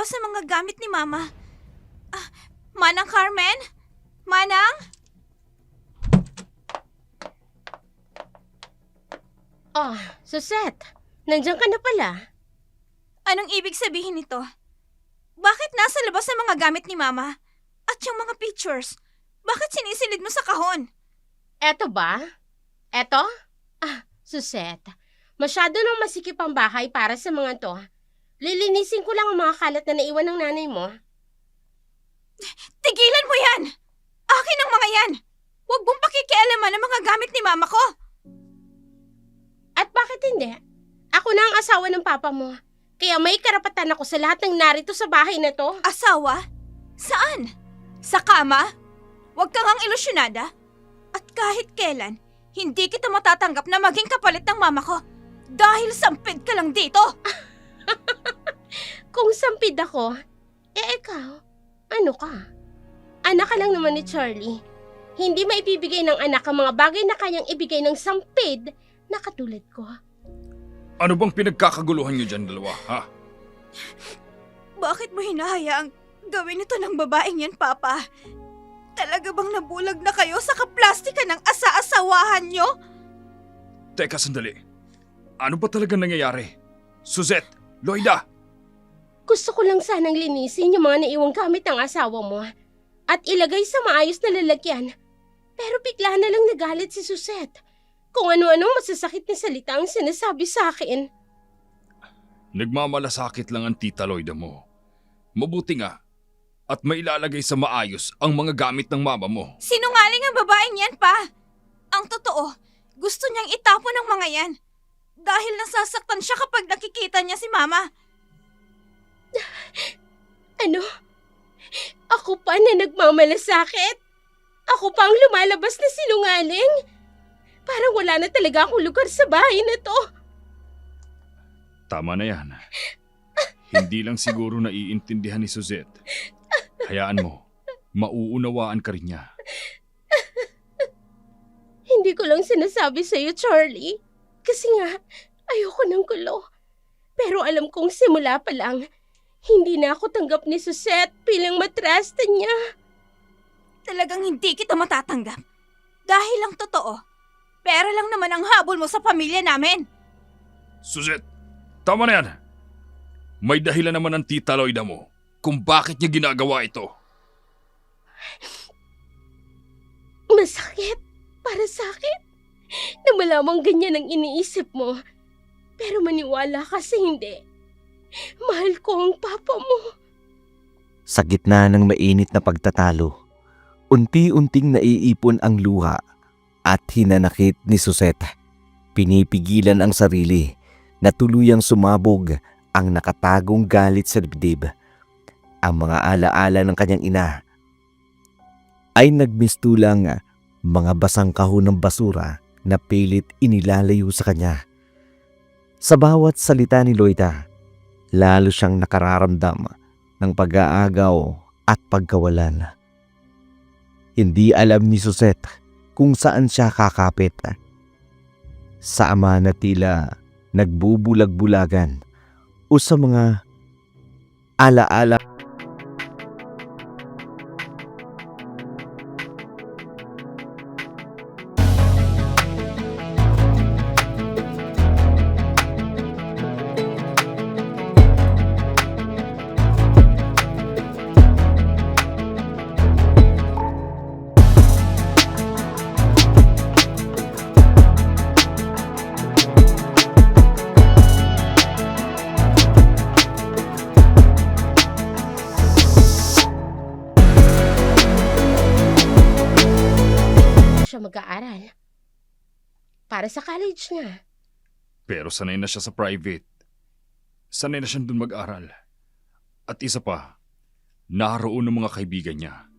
sa mga gamit ni Mama. Manang Carmen? Manang? Oh, Susette, nandiyan ka na pala. Anong ibig sabihin nito? Bakit nasa labas ang mga gamit ni Mama? At yung mga pictures, bakit sinisilid mo sa kahon? Eto ba? Eto? Susette, masyado nang masikip ang bahay para sa mga to. Lilinisin ko lang ang mga kalat na naiwan ng nanay mo. Tigilan mo yan! Akin ang mga yan! Huwag mong pakikialaman ang mga gamit ni Mama ko! At bakit hindi? Ako na ang asawa ng papa mo. Kaya may karapatan ako sa lahat ng narito sa bahay na to. Asawa? Saan? Sa kama? Huwag kang ang ilusyonada. At kahit kailan, hindi kita matatanggap na maging kapalit ng mama ko. Dahil sampid ka lang dito. Kung sampid ako, ikaw, ano ka? Anak ka lang naman ni Charlie. Hindi maibibigay ng anak ang mga bagay na kayang ibigay ng sampid na katulad ko. Ano bang pinagkakaguluhan niyo dyan dalawa, ha? Bakit mo hinahayaang gawin ito ng babaeng yan, Papa? Talaga bang nabulag na kayo sa kaplastika ng asa-asawahan nyo? Teka sandali. Ano ba talaga nangyayari? Suzette, Loida! Gusto ko lang sanang linisin yung mga naiwang gamit ng asawa mo at ilagay sa maayos na lalagyan. Pero bigla na lang nagalit si Susette. Kung ano-anong masasakit na salita ang sinasabi sa akin. Nagmamalasakit lang ang tita Loida mo. Mabuti nga. At mailalagay sa maayos ang mga gamit ng mama mo. Sinungaling ang babaeng yan, Pa. Ang totoo, gusto niyang itapon ang mga yan. Dahil nasasaktan siya kapag nakikita niya si Mama. Ano? Ako pa na nagmamalasakit? Ako pa ang lumalabas na sinungaling? Parang wala na talaga akong lugar sa bahay na to. Tama na yan. Hindi lang siguro naiintindihan ni Suzette. Hayaan mo, mauunawaan ka rin niya. Hindi ko lang sinasabi sa'yo, Charlie. Kasi nga, ayoko ng gulo. Pero alam kong simula pa lang, hindi na ako tanggap ni Susette bilang matrasta niya. Talagang hindi kita matatanggap. Dahil lang totoo, pera lang naman ang habol mo sa pamilya namin. Suzette, tama na yan. May dahilan naman ang tita Loida mo kung bakit niya ginagawa ito. Masakit para sa akin na malamang ganyan ang iniisip mo. Pero maniwala ka sa hindi. Mahal ko ang papa mo. Sa gitna ng mainit na pagtatalo, unti-unting naiipon ang luha at hinanakit ni Susette. Pinipigilan ang sarili na tuluyang sumabog ang nakatagong galit sa dibdib. Ang mga alaala ng kanyang ina ay nagmistulang mga basang kahon ng basura na pilit inilalayo sa kanya. Sa bawat salita ni Loida, lalo siyang nakararamdam ng pag-aagaw at pagkawalan. Hindi alam ni Susette kung saan siya kakapit. Sa ama na tila nagbubulag-bulagan o sa mga alaala. Siya mag-aaral. Para sa college niya. Pero sanay na siya sa private. Sanay na siyang dun mag-aral. At isa pa, naroon ng mga kaibigan niya.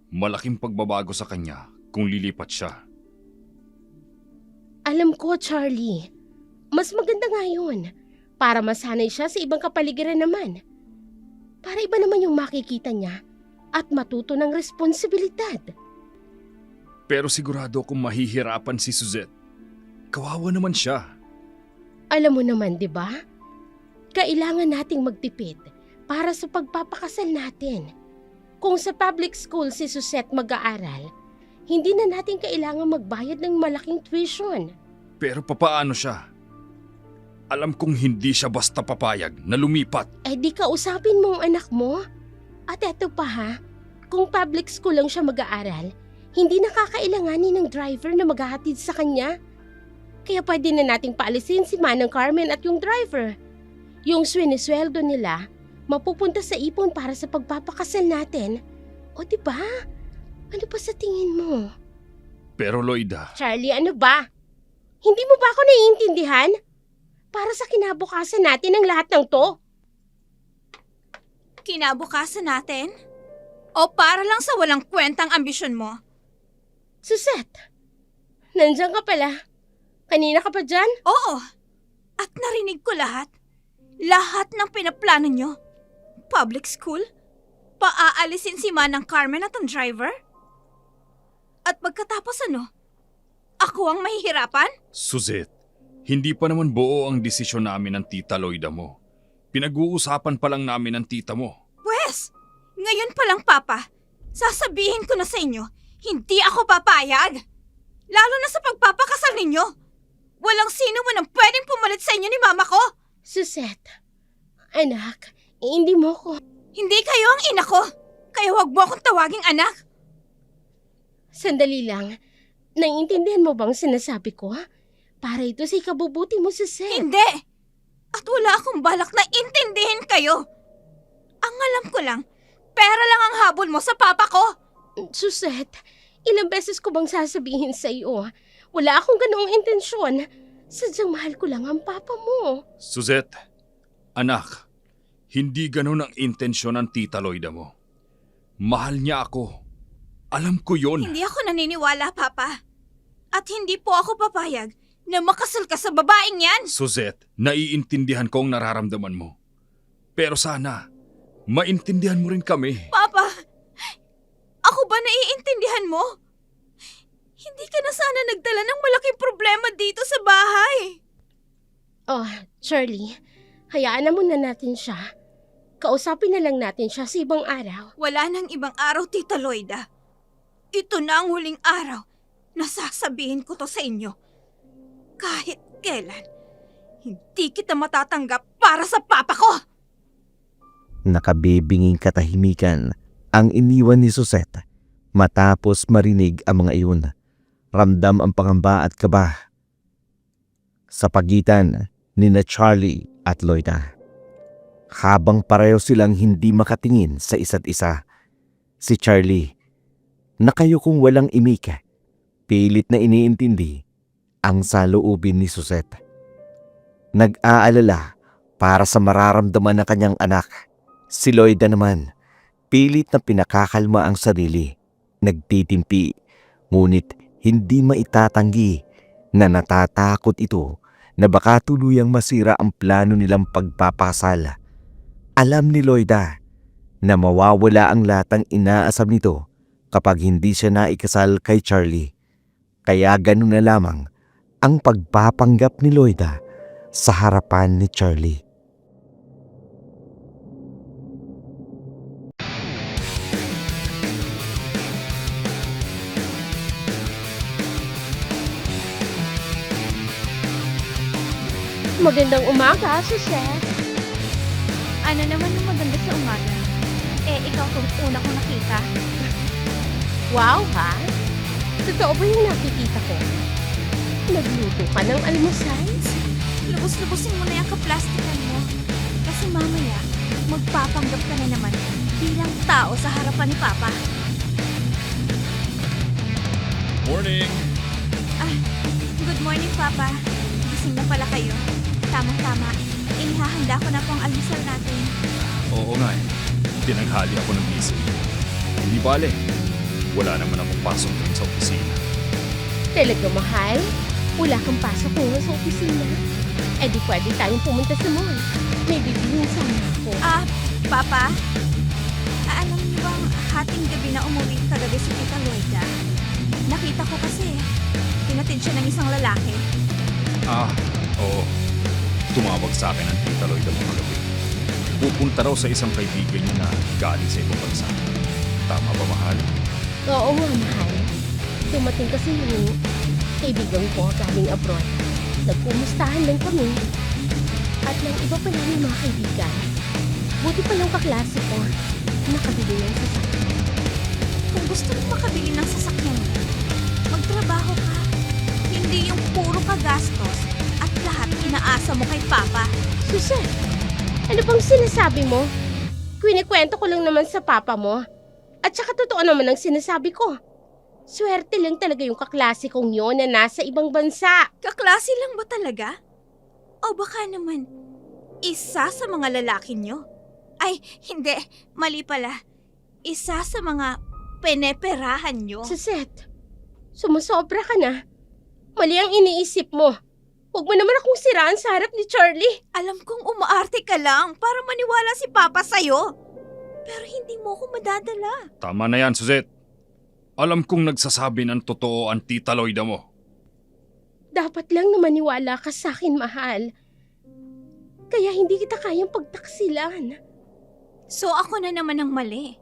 Malaking pagbabago sa kanya kung lilipat siya. Alam ko, Charlie. Mas maganda nga yun. Para masanay siya sa ibang kapaligiran naman. Para iba naman yung makikita niya at matuto ng responsibilidad. Pero sigurado kung mahihirapan si Suzette. Kawawa naman siya. Alam mo naman, di ba? Kailangan nating magtipid para sa pagpapakasal natin. Kung sa public school si Susette mag-aaral, hindi na natin kailangan magbayad ng malaking tuition. Pero papaano siya? Alam kong hindi siya basta papayag na lumipat. Eh di kausapin mo ang anak mo. At eto pa ha, kung public school lang siya mag-aaral, hindi nakakailanganin ng driver na maghahatid sa kanya. Kaya pwede na nating paalisin si Manang Carmen at yung driver. Yung swinisweldo nila, mapupunta sa ipon para sa pagpapakasal natin. O diba? Ano pa sa tingin mo? Pero Loida, Charlie, ano ba? Hindi mo ba ako naiintindihan? Para sa kinabukasan natin ang lahat ng to. Kinabukasan natin? O para lang sa walang kwentang ambisyon mo? Susette, nandiyan ka pala. Kanina ka pa dyan? Oo. At narinig ko lahat. Lahat ng pinaplano nyo. Public school? Paaalisin si Manang Carmen at ang driver? At pagkatapos ano? Ako ang mahihirapan? Suzette, hindi pa naman buo ang desisyon namin ng tita Loida mo. Pinag-uusapan pa lang namin ng tita mo. Pwes, ngayon pa lang papa, sasabihin ko na sa inyo, hindi ako papayag. Lalo na sa pagpapakasal ninyo. Walang sino man ang pwedeng pumalit sa inyo ni mama ko. Susette, anak, hindi mo ko. Hindi kayo ang ina ko, kaya huwag mo akong tawaging anak. Sandali lang, naiintindihan mo bang sinasabi ko? Para ito sa ikabubuti mo, Susette. Hindi! At wala akong balak na intindihin kayo. Ang alam ko lang, pera lang ang habol mo sa papa ko. Susette, ilang beses ko bang sasabihin sa iyo? Wala akong ganoong intensyon. Sadyang mahal ko lang ang papa mo. Suzette, anak, hindi ganun ang intensyon ng tita Loida mo. Mahal niya ako. Alam ko yon. Hindi ako naniniwala, papa. At hindi po ako papayag na makasal ka sa babaeng yan. Suzette, naiintindihan ko ang nararamdaman mo. Pero sana, maintindihan mo rin kami. Papa, ako ba naiintindihan mo? Hindi ka na sana nagdala ng malaking problema dito sa bahay. Oh, Charlie, hayaan na muna natin siya. Kausapin na lang natin siya sa ibang araw. Wala nang ibang araw, Tita Loida. Ito na ang huling araw na sasabihin ko to sa inyo. Kahit kailan, hindi kita matatanggap para sa papa ko! Nakabibinging katahimikan ang iniwan ni Susette matapos marinig ang mga iyon. Ramdam ang pangamba at kaba sa pagitan ni na Charlie at Loida. Habang pareho silang hindi makatingin sa isa't isa, si Charlie, nakayukong walang imik, pilit na iniintindi ang saloobin ni Susette. Nag-aalala para sa mararamdaman ng kanyang anak. Si Loida naman, pilit na pinakakalma ang sarili. Nagtitimpi, ngunit hindi maitatanggi na natatakot ito na baka tuluyang masira ang plano nilang pagpapakasal. Alam ni Loida na mawawala ang latang inaasam nito kapag hindi siya naikasal kay Charlie. Kaya ganun na lamang ang pagpapanggap ni Loida sa harapan ni Charlie. Magandang umaga, Susette. Ano naman ang maganda sa umaga? Ikaw kung una kong nakita. Wow, ha? Totoo ba yung nakikita ko? Nagluto ka ng almusal? Lubos-lubosin mo na yung kaplastikan mo. Kasi mamaya, magpapanggap ka na naman bilang tao sa harapan ni Papa. Morning! Good morning, Papa. Gising na pala kayo. Tamang-tama. Inihahanda ko na po ang almusal natin. Oo nga eh. Tinanghali ako ng gising. Hindi bale. Wala naman akong pasok dun sa opisina. Talaga, mahal? Wala kang pasok ngayon sa opisina? Eh di pwede tayong pumunta sa mall. May bibilin sana ako. Papa? Alam niyo bang hating gabi na umuwi kagabi si Tita Loida? Nakita ko kasi. Tinatid siya ng isang lalaki. Oo. Tumawag sa akin ang tita Loida mo kagabi. Pupunta raw sa isang kaibigan niya na galing sa ibang bansa. Tama ba, mahal? Oo nga, mahal. Dumating kasi yung kaibigan ko galing abroad. Nagpumustahan lang kami. At ng iba pa namin mga kaibigan. Buti pa yung kaklase ko. Nakabili ng sasakyan. Kung gusto mong makabili ng sasakyan mo, magtrabaho ka. Hindi yung puro kagastos at lahat inaasa mo kay Papa. Susan, ano bang sinasabi mo? Kwento ko lang naman sa papa mo. At saka totoo naman ang sinasabi ko. Swerte lang talaga yung kaklase kong yun na nasa ibang bansa. Kaklase lang ba talaga? O baka naman, isa sa mga lalaki nyo? Ay, hindi. Mali pala. Isa sa mga peneperahan nyo. Suset, sumusobra ka na. Mali ang iniisip mo. Huwag mo naman akong siraan sa harap ni Charlie. Alam kong umaarte ka lang para maniwala si Papa sa'yo. Pero hindi mo ko madadala. Tama na yan, Suzette. Alam kong nagsasabi ng totoo ang tita Loida mo. Dapat lang na maniwala ka sa akin, mahal. Kaya hindi kita kayang pagtaksilan. So ako na naman ang mali.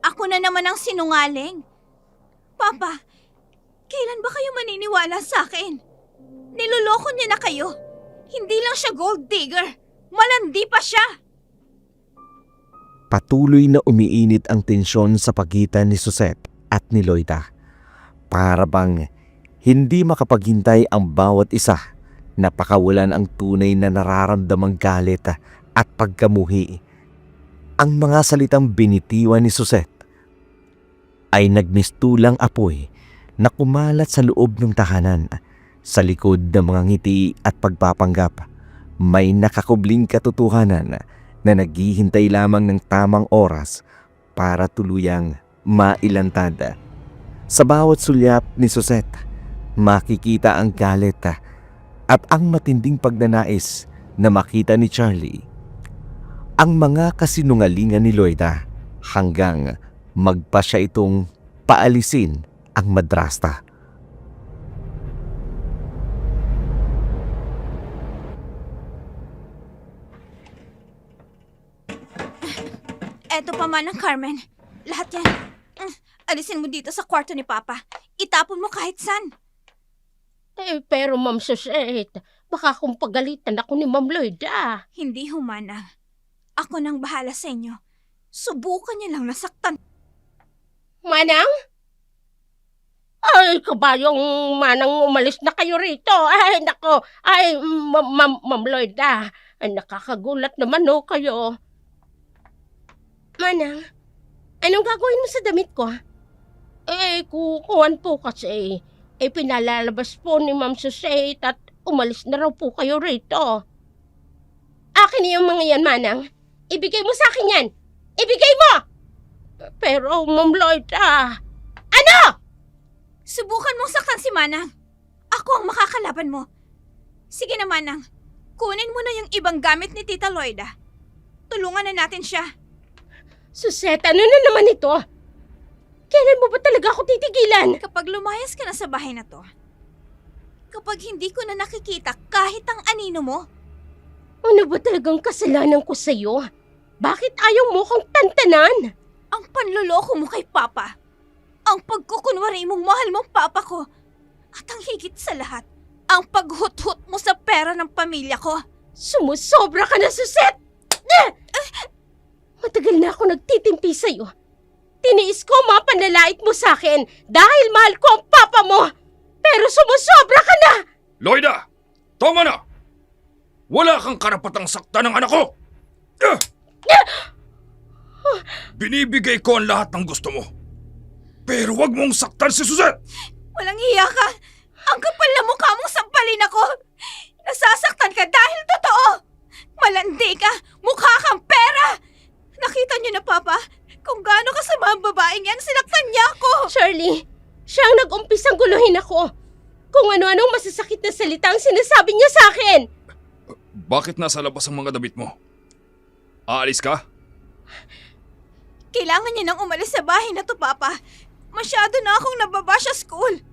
Ako na naman ang sinungaling. Papa, kailan ba kayo maniniwala sa akin? Niloloko niya na kayo. Hindi lang siya gold digger. Malandi pa siya. Patuloy na umiinit ang tensyon sa pagitan ni Suzette at ni Loida. Para bang hindi makapaghintay ang bawat isa na pakawalan ang tunay na nararamdamang galit at pagkamuhi. Ang mga salitang binitiwan ni Suzette ay nagmistulang apoy na kumalat sa loob ng tahanan. Sa likod ng mga ngiti at pagpapanggap, may nakakubling katotohanan na naghihintay lamang ng tamang oras para tuluyang mailantad. Sa bawat sulyap ni Suzette, makikita ang galit at ang matinding pagnanais na makita ni Charlie. Ang mga kasinungalingan ni Loida hanggang magpa siya itong paalisin ang madrasta. Eto pa man ang Carmen. Lahat yan. Alisin mo dito sa kwarto ni Papa. Itapon mo kahit saan. Pero Ma'am Suzette, baka kung pagalitan ako ni Ma'am Loida. Hindi humana. Ako nang bahala sa inyo. Subukan niya lang nasaktan. Manang? Ay, kabayong Manang, umalis na kayo rito. Ay, nako. Ay, Ma'am Loida. Ay, nakakagulat naman kayo. Manang, anong gagawin mo sa damit ko? Kukuhan po kasi. Pinalalabas po ni Ma'am Suzette at umalis na raw po kayo rito. Akin yung mga yan, Manang. Ibigay mo sa akin yan. Ibigay mo! Pero, Ma'am Loida, ano? Subukan mong saktan si Manang. Ako ang makakalaban mo. Sige na, Manang. Kunin mo na yung ibang gamit ni Tita Loida. Tulungan na natin siya. Suzette, ano na naman ito? Kailan mo ba talaga ako titigilan? Kapag lumayas ka na sa bahay na to, kapag hindi ko na nakikita kahit ang anino mo, Ano ba talagang kasalanan ko sa'yo? Bakit ayaw mo kong tantanan? ang panloloko mo kay Papa, ang pagkukunwari mong mahal mong Papa ko, at ang higit sa lahat, ang paghut-hut mo sa pera ng pamilya ko. Sumusobra ka na, Suzette! Matagal na ako nagtitimpi sa'yo. Tiniis ko ang mga panlalait mo sa akin dahil mahal ko ang Papa mo. Pero sumusobra ka na! Loida! Tama na! Wala kang karapatang saktan ng anak ko! Binibigay ko ang lahat ng gusto mo. Pero wag mong saktan si Suzette! Walang hiya ka! Ang kapal na mukha mong sampalin ako! Nasasaktan ka dahil totoo! Malandi ka! Mukha kang pera! Nakita niyo na, Papa, kung gaano kasama ang babaeng yan, sinaktan niya ako! Shirley, siya ang nag-umpisang guluhin ako. Kung ano-anong masasakit na salita ang sinasabi niya sa akin. Bakit nasa labas ang mga damit mo? Aalis ka? Kailangan niya nang umalis sa bahay na to, Papa. Masyado na akong nababa sa school.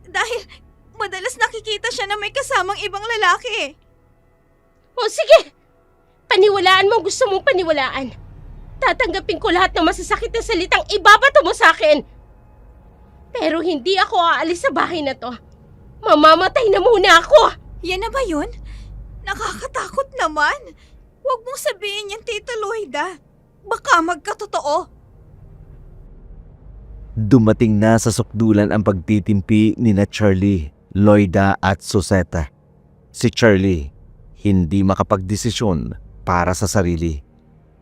Dahil madalas nakikita siya na may kasamang ibang lalaki. O sige, Paniwalaan mo ang gusto mong paniwalaan. Tatanggapin ko lahat ng masasakit na salitang ibabato mo sa akin. Pero hindi ako aalis sa bahay na to. Mamamatay na muna ako! Yan na ba yun? Nakakatakot naman. Huwag mong sabihin yan, Tita Loida. Baka magkatotoo. Dumating na sa sukdulan ang pagtitimpi ni na Charlie, Loida at Suseta. Si Charlie, hindi makapagdesisyon para sa sarili.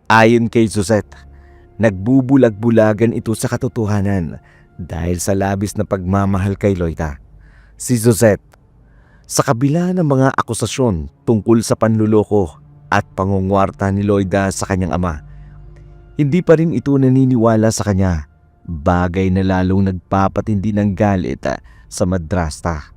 Ayon kay Suseta, nagbubulag-bulagan ito sa katotohanan dahil sa labis na pagmamahal kay Loida. Si Suseta, sa kabila ng mga akusasyon tungkol sa panluloko at pangungwarta ni Loida sa kanyang ama, hindi pa rin ito naniniwala sa kanya. Bagay na lalong nagpapatindi ng galit sa madrasta.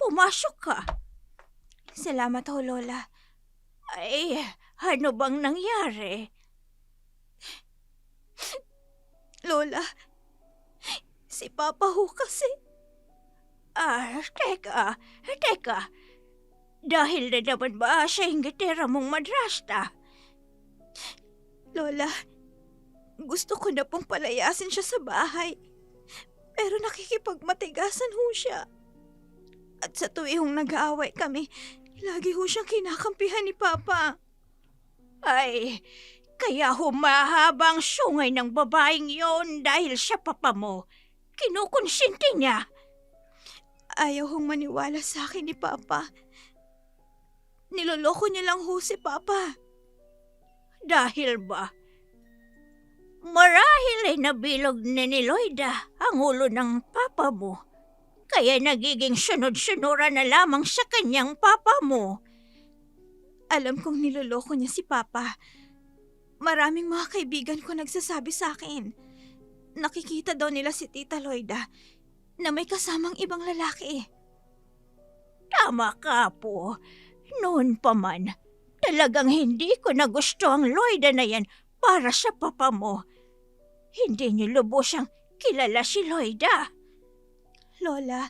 Pumasok ka. Salamat ho, Lola. Ay, ano bang nangyari? Lola, si Papa ho kasi. Teka. Dahil na naman ba siya yung gitera mong madrasta? Lola, gusto ko na pong palayasin siya sa bahay. Pero nakikipagmatigasan ho siya. At sa tuwing nag-aaway kami, lagi ho siyang kinakampihan ni Papa. Ay, kaya humahaba ang sungay ng babaeng yon dahil siya Papa mo. Kinukonsinti niya. Ayaw hong maniwala sa akin ni Papa. Niloloko niya lang ho si Papa. Dahil ba? Marahil ay nabilog ni Loida ang ulo ng Papa mo. Kaya nagiging sunod-sunura na lamang sa kanyang Papa mo. Alam kong niloloko niya si Papa. Maraming mga kaibigan ko nagsasabi sa akin. Nakikita daw nila si Tita Loida na may kasamang ibang lalaki. Tama ka po. Noon pa man, talagang hindi ko na gusto ang Loida na yan para sa Papa mo. Hindi niyo lubos siyang kilala si Loida. Lola,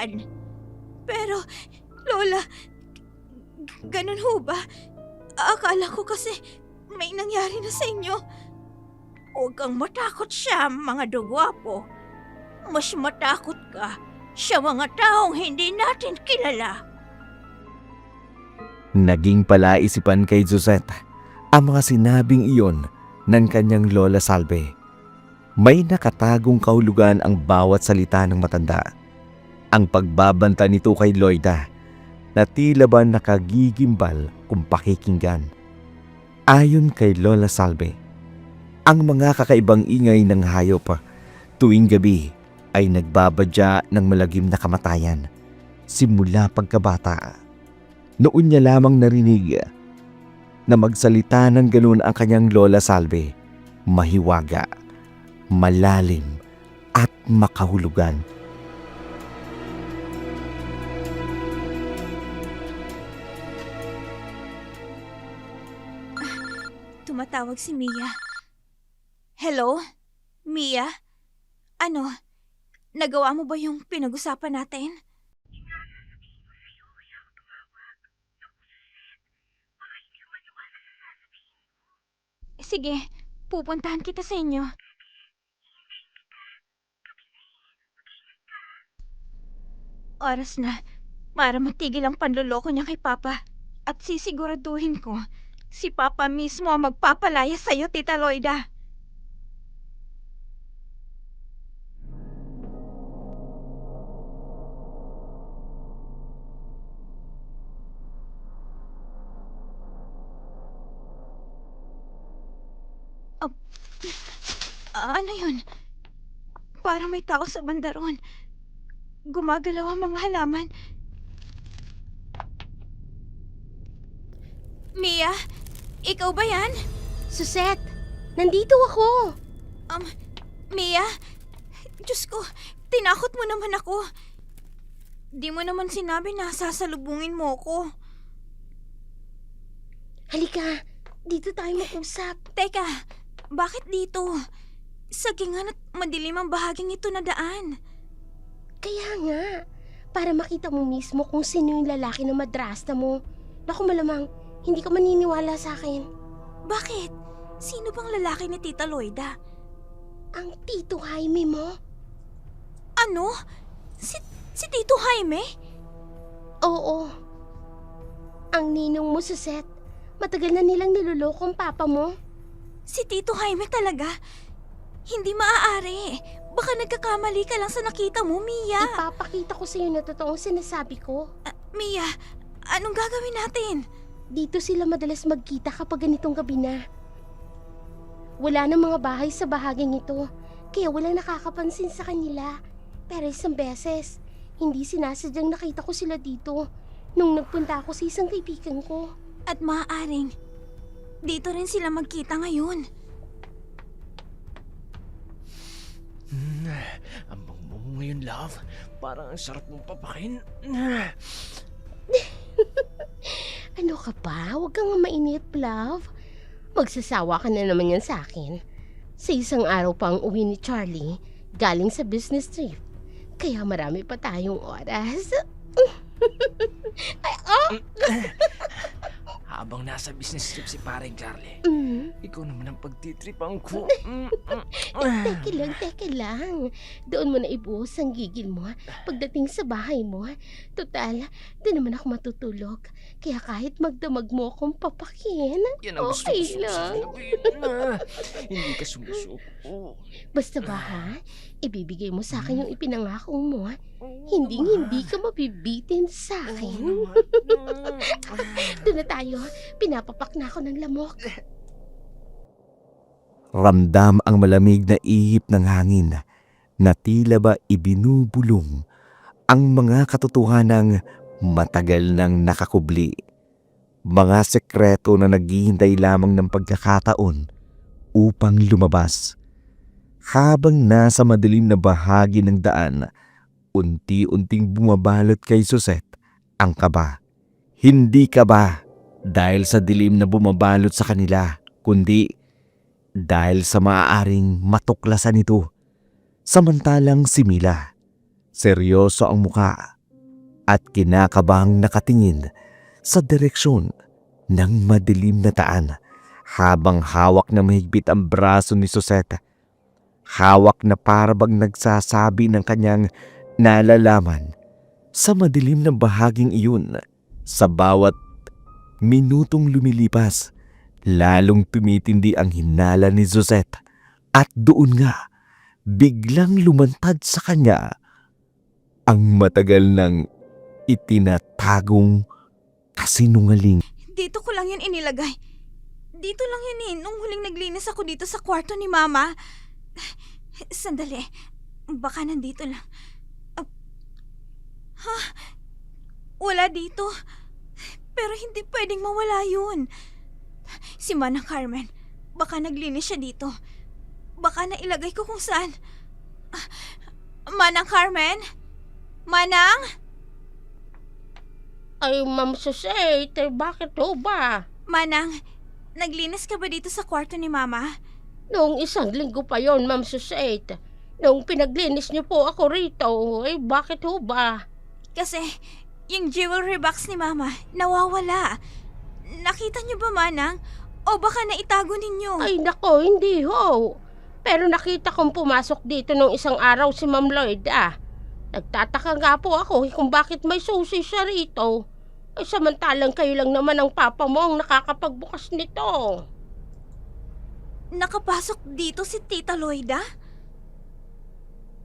daan. Pero, Lola, ganun ho ba? Akala ko kasi may nangyari na sa inyo. Huwag kang matakot siya, mga dugwapo. Mas matakot ka sa mga taong hindi natin kilala. Naging palaisipan kay Suzette ang mga sinabing iyon ng kanyang Lola Salve. May nakatagong kahulugan ang bawat salita ng matanda. Ang pagbabanta nito kay Loida na tila ba nakagigimbal kung pakikinggan. Ayon kay Lola Salve, ang mga kakaibang ingay ng hayop tuwing gabi ay nagbabadya ng malagim na kamatayan simula pagkabata. Noon niya lamang narinig na magsalita ng ganun ang kanyang Lola Salve, mahiwaga, malalim at makahulugan. Tumatawag si Mia. Hello? Mia? Ano? Nagawa mo ba yung pinag-usapan natin? Sige, pupuntahan kita sa inyo. Oras na para matigil ang panloloko niya kay Papa. At sisiguraduhin ko, si Papa mismo ang magpapalaya sa'yo, Tita Loida. Ano yun? Parang may tao sa bandaron. Gumagalaw ang mga halaman. Mia, ikaw ba yan? Suzette, nandito ako. Mia, Diyos ko, tinakot mo naman ako. Di mo naman sinabi na sasalubungin mo ako. Halika, dito tayo mag-usap. Teka, bakit dito? Sagingan at madilim ang bahaging ito na daan. Kaya nga, para makita mo mismo kung sino yung lalaki na madrasta mo. Naku malamang, hindi ka maniniwala sa akin. Bakit? Sino bang lalaki ni Tita Loida? Ang Tito Jaime mo? Ano? Si Tito Jaime? Oo. Ang ninong mo, Suzette. Matagal na nilang niloloko ang papa mo. Si Tito Jaime talaga? Hindi maaari. Baka nagkakamali ka lang sa nakita mo, Mia. Ipapakita ko sa iyo na totoong sinasabi ko. Mia, anong gagawin natin? Dito sila madalas magkita kapag ganitong gabi na. Wala na mga bahay sa bahaging ito, kaya walang nakakapansin sa kanila. Pero isang beses, hindi sinasadyang nakita ko sila dito nung nagpunta ako sa isang kaibigan ko. At maaaring, dito rin sila magkita ngayon. Ang bango mo ngayon, love. Parang ang sarap mong papakin. Ano ka ba? Huwag kang mainit, love. Magsasawa ka na naman yan sa akin. Sa isang araw pa ang uwi ni Charlie, galing sa business trip. Kaya marami pa tayong oras. Ay, oh! Habang nasa business trip si paring Charlie, ikaw naman ang pagtitripan ko. Teka lang. Doon mo na ibuhos ang gigil mo pagdating sa bahay mo. Total, doon naman ako matutulog. Kaya kahit magdamag mo akong papakin, Yan ang gusto okay ko lang. Hindi ka sumusuko. Basta ba ha, ibibigay mo sa akin yung ipinangako mo. Hindi ka mabibitin sa akin. Doon na tayo, pinapapak na ako ng lamok. Ramdam ang malamig na ihip ng hangin na tila ba ibinubulong ang mga katotohanang matagal nang nakakubli. Mga sekreto na naghihintay lamang ng pagkakataon upang lumabas. Habang nasa madilim na bahagi ng daan, unti-unting bumabalot kay Suzette ang kaba. Hindi kaba dahil sa dilim na bumabalot sa kanila, kundi dahil sa maaaring matuklasan ito. Samantalang si Mila, seryoso ang muka at kinakabahang nakatingin sa direksyon ng madilim na daan habang hawak na mahigpit ang braso ni Susette. Hawak na parabang nagsasabi ng kanyang nalalaman sa madilim na bahaging iyon. Sa bawat minutong lumilipas, lalong tumitindi ang hinala ni Susette at doon nga biglang lumantad sa kanya ang matagal ng itinatagong kasinungaling. Dito ko lang yun inilagay. Dito lang yun nung huling naglinis ako dito sa kwarto ni Mama. Sandali, baka nandito lang. Wala dito. Pero hindi pwedeng mawala yun. Si Manang Carmen, baka naglinis siya dito. Baka nailagay ko kung saan. Manang Carmen? Manang? Ay, Ma'am Susette, bakit ho ba? Manang, naglinis ka ba dito sa kwarto ni Mama? Noong 1 linggo pa yon, Ma'am Susette. Noong pinaglinis niyo po ako rito, ay bakit ho ba? Kasi yung jewelry box ni Mama nawawala. Nakita niyo ba, Manang? O baka naitago ninyo? Ay nako, hindi ho. Pero nakita kong pumasok dito nung isang araw si Ma'am Lloyd Nagtataka nga po ako kung bakit may susi siya rito. Ay samantalang kayo lang naman ang papa mo ang nakakapagbukas nito. Nakapasok dito si Tita Loida?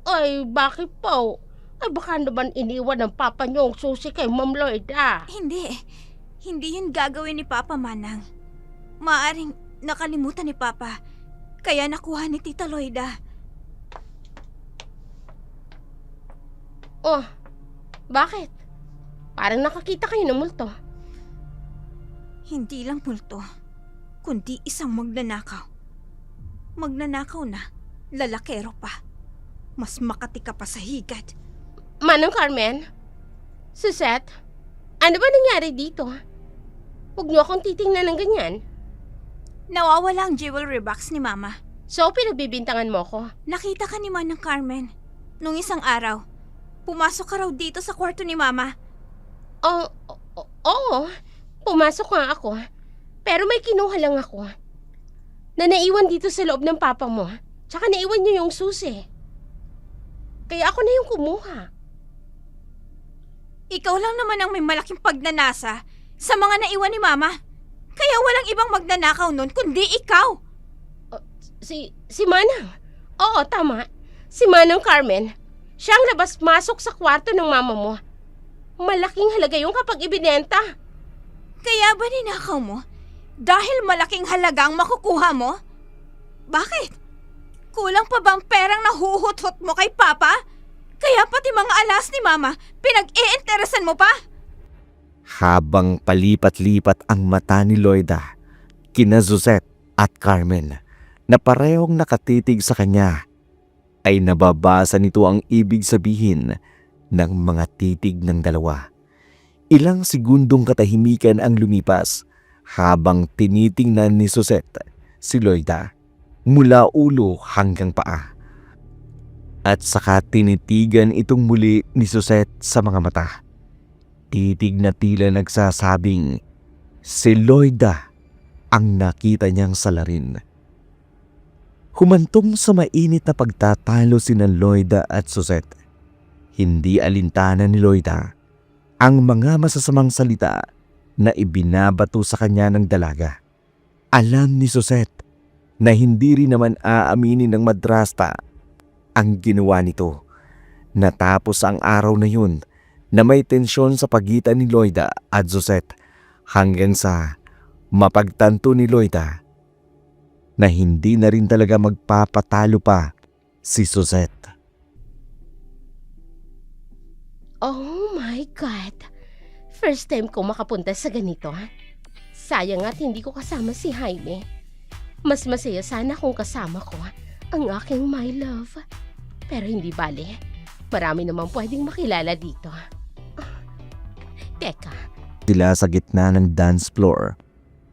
Ay bakit po? Ay baka naman iniwan ng papa niyo ang susi kay Ma'am Lloyd Hindi. Hindi yun gagawin ni Papa, Manang. Maaring nakalimutan ni Papa. Kaya nakuha ni Tita Loida. Oh, bakit? Parang nakakita kayo ng multo. Hindi lang multo, kundi isang magnanakaw. Magnanakaw na, lalakero pa. Mas makati ka pa sa higad. Manang Carmen? Susette? Ano ba nangyari dito? Huwag niyo akong titingnan ng ganyan. Nawawala ang jewelry box ni Mama. So, pinagbibintangan mo ko? Nakita ka ni Manang Carmen. Nung isang araw, pumasok ka raw dito sa kwarto ni Mama. Oo. Pumasok nga ako. Pero may kinuha lang ako. Na naiwan dito sa loob ng papa mo. Tsaka naiwan niyo yung susi. Kaya ako na yung kumuha. Ikaw lang naman ang may malaking pagnanasa sa mga naiwan ni Mama. Kaya walang ibang magnanakaw nun kundi ikaw. Si Manang. Oo, tama. Si Manang Carmen. Siya ang labas-masok sa kwarto ng mama mo. Malaking halaga yung kapag ibinenta. Kaya ba ninakaw mo? Dahil malaking halaga ang makukuha mo? Bakit? Kulang pa bang perang nahuhut-hut mo kay Papa? Kaya pati mga alas ni Mama, pinag-iinteresan mo pa? Habang palipat-lipat ang mata ni Loida, kina Susette at Carmen na parehong nakatitig sa kanya, ay nababasa nito ang ibig sabihin ng mga titig ng dalawa. Ilang segundong katahimikan ang lumipas habang tinitingnan ni Susette si Loida mula ulo hanggang paa. At saka tinitigan itong muli ni Susette sa mga mata. Titig na tila nagsasabing si Loida ang nakita niyang salarin. Humantong sa mainit na pagtatalo sina Loida at Susette. Hindi alintana ni Loida ang mga masasamang salita na ibinabato sa kanya ng dalaga. Alam ni Susette na hindi rin naman aaminin ng madrasta ang ginawa nito. Natapos ang araw na yun na may tensyon sa pagitan ni Loida at Susette hanggang sa mapagtanto ni Loida na hindi na rin talaga magpapatalo pa si Susette. Oh my God! First time ko makapunta sa ganito. Sayang at hindi ko kasama si Jaime. Mas masaya sana kung kasama ko ang aking my love. Pero hindi bale. Marami namang pwedeng makilala dito. Teka. Sila sa gitna ng dance floor.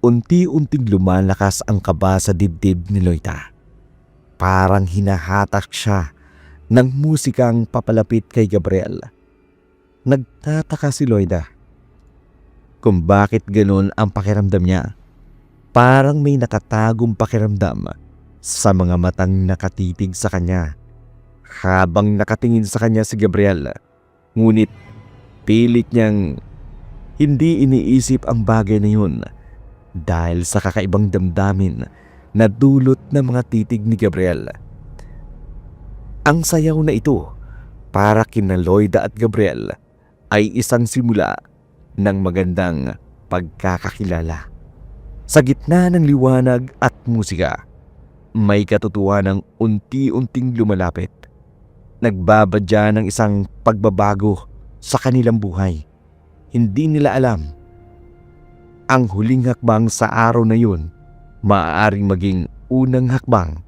Unti-unting lumalakas ang kaba sa dibdib ni Loida. Parang hinahatak siya ng musikang papalapit kay Gabriel. Nagtataka si Loida kung bakit ganun ang pakiramdam niya. Parang may nakatagong pakiramdam sa mga matang nakatitig sa kanya. Habang nakatingin sa kanya si Gabriel, ngunit pilit niyang hindi iniisip ang bagay na yun dahil sa kakaibang damdamin na dulot ng mga titig ni Gabriel. Ang sayaw na ito para kina Loida at Gabriel ay isang simula ng magandang pagkakakilala. Sa gitna ng liwanag at musika, may katotohanang unti-unting lumalapit. Nagbabadya ng isang pagbabago sa kanilang buhay. Hindi nila alam. Ang huling hakbang sa araw na yun, maaaring maging unang hakbang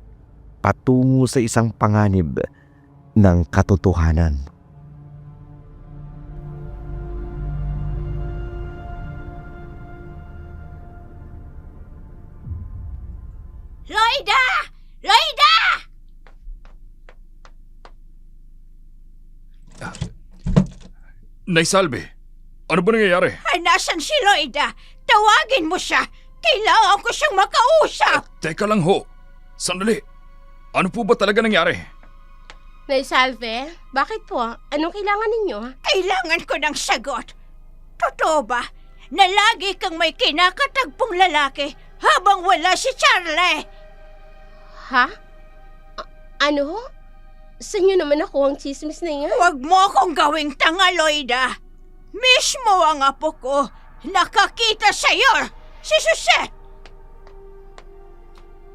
patungo sa isang panganib ng katotohanan. Loida! Loida! Nay Salve, ano ba nangyayari? Nasan si Loida? Tawagin mo siya! Kailangan ko siyang makausap! Teka lang ho. Sandali. Ano po ba talaga nangyari? Nay Salve, bakit po? Anong kailangan ninyo? Kailangan ko ng sagot. Totoo ba na lagi kang may kinakatagpong lalaki habang wala si Charlie? Ha? Ano? Sa inyo naman ako ang chismis na yan? Huwag mo akong gawing tanga, Loida. Mismo ang apo ko nakakita sa'yo, si Susette.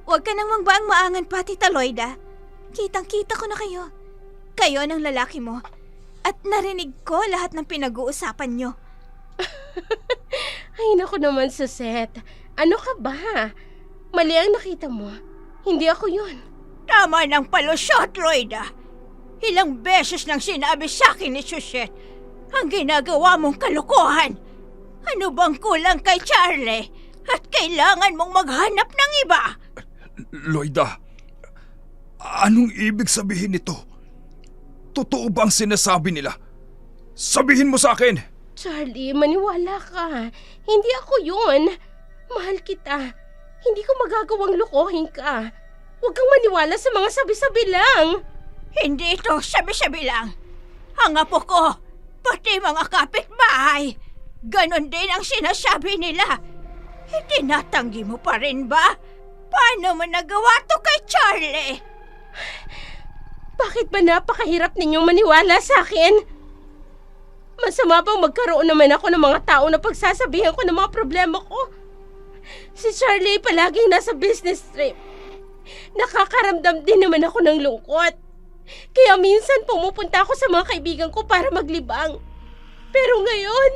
Huwag ka nang mangbaang maangan pa, Tita Loida. Kitang-kita ko na kayo. Kayo ng lalaki mo. At narinig ko lahat ng pinag-uusapan nyo. Ay, naku naman, Susette. Ano ka ba? Mali ang nakita mo. Hindi ako yun. Tama ng palusot, Loida. Ilang beses nang sinabi sa akin ni Susette ang ginagawa mong kalokohan. Ano bang kulang kay Charlie? At kailangan mong maghanap ng iba? Loida, anong ibig sabihin nito? Totoo ba ang sinasabi nila? Sabihin mo sa akin! Charlie, maniwala ka. Hindi ako yun. Mahal kita. Hindi ko magagawang lokohin ka. Huwag kang maniwala sa mga sabi-sabi lang. Hindi ito sabi-sabi lang. Ang apo ko, pati mga kapitbahay, ganon din ang sinasabi nila. Tinatanggi mo pa rin ba? Paano mo nagawa to kay Charlie? Bakit ba napakahirap ninyong maniwala sa akin? Masama bang magkaroon naman ako ng mga tao na pagsasabihan ko ng mga problema ko? Si Charlie palaging nasa business trip. Nakakaramdam din naman ako ng lungkot. Kaya minsan pumupunta ako sa mga kaibigan ko para maglibang. Pero ngayon,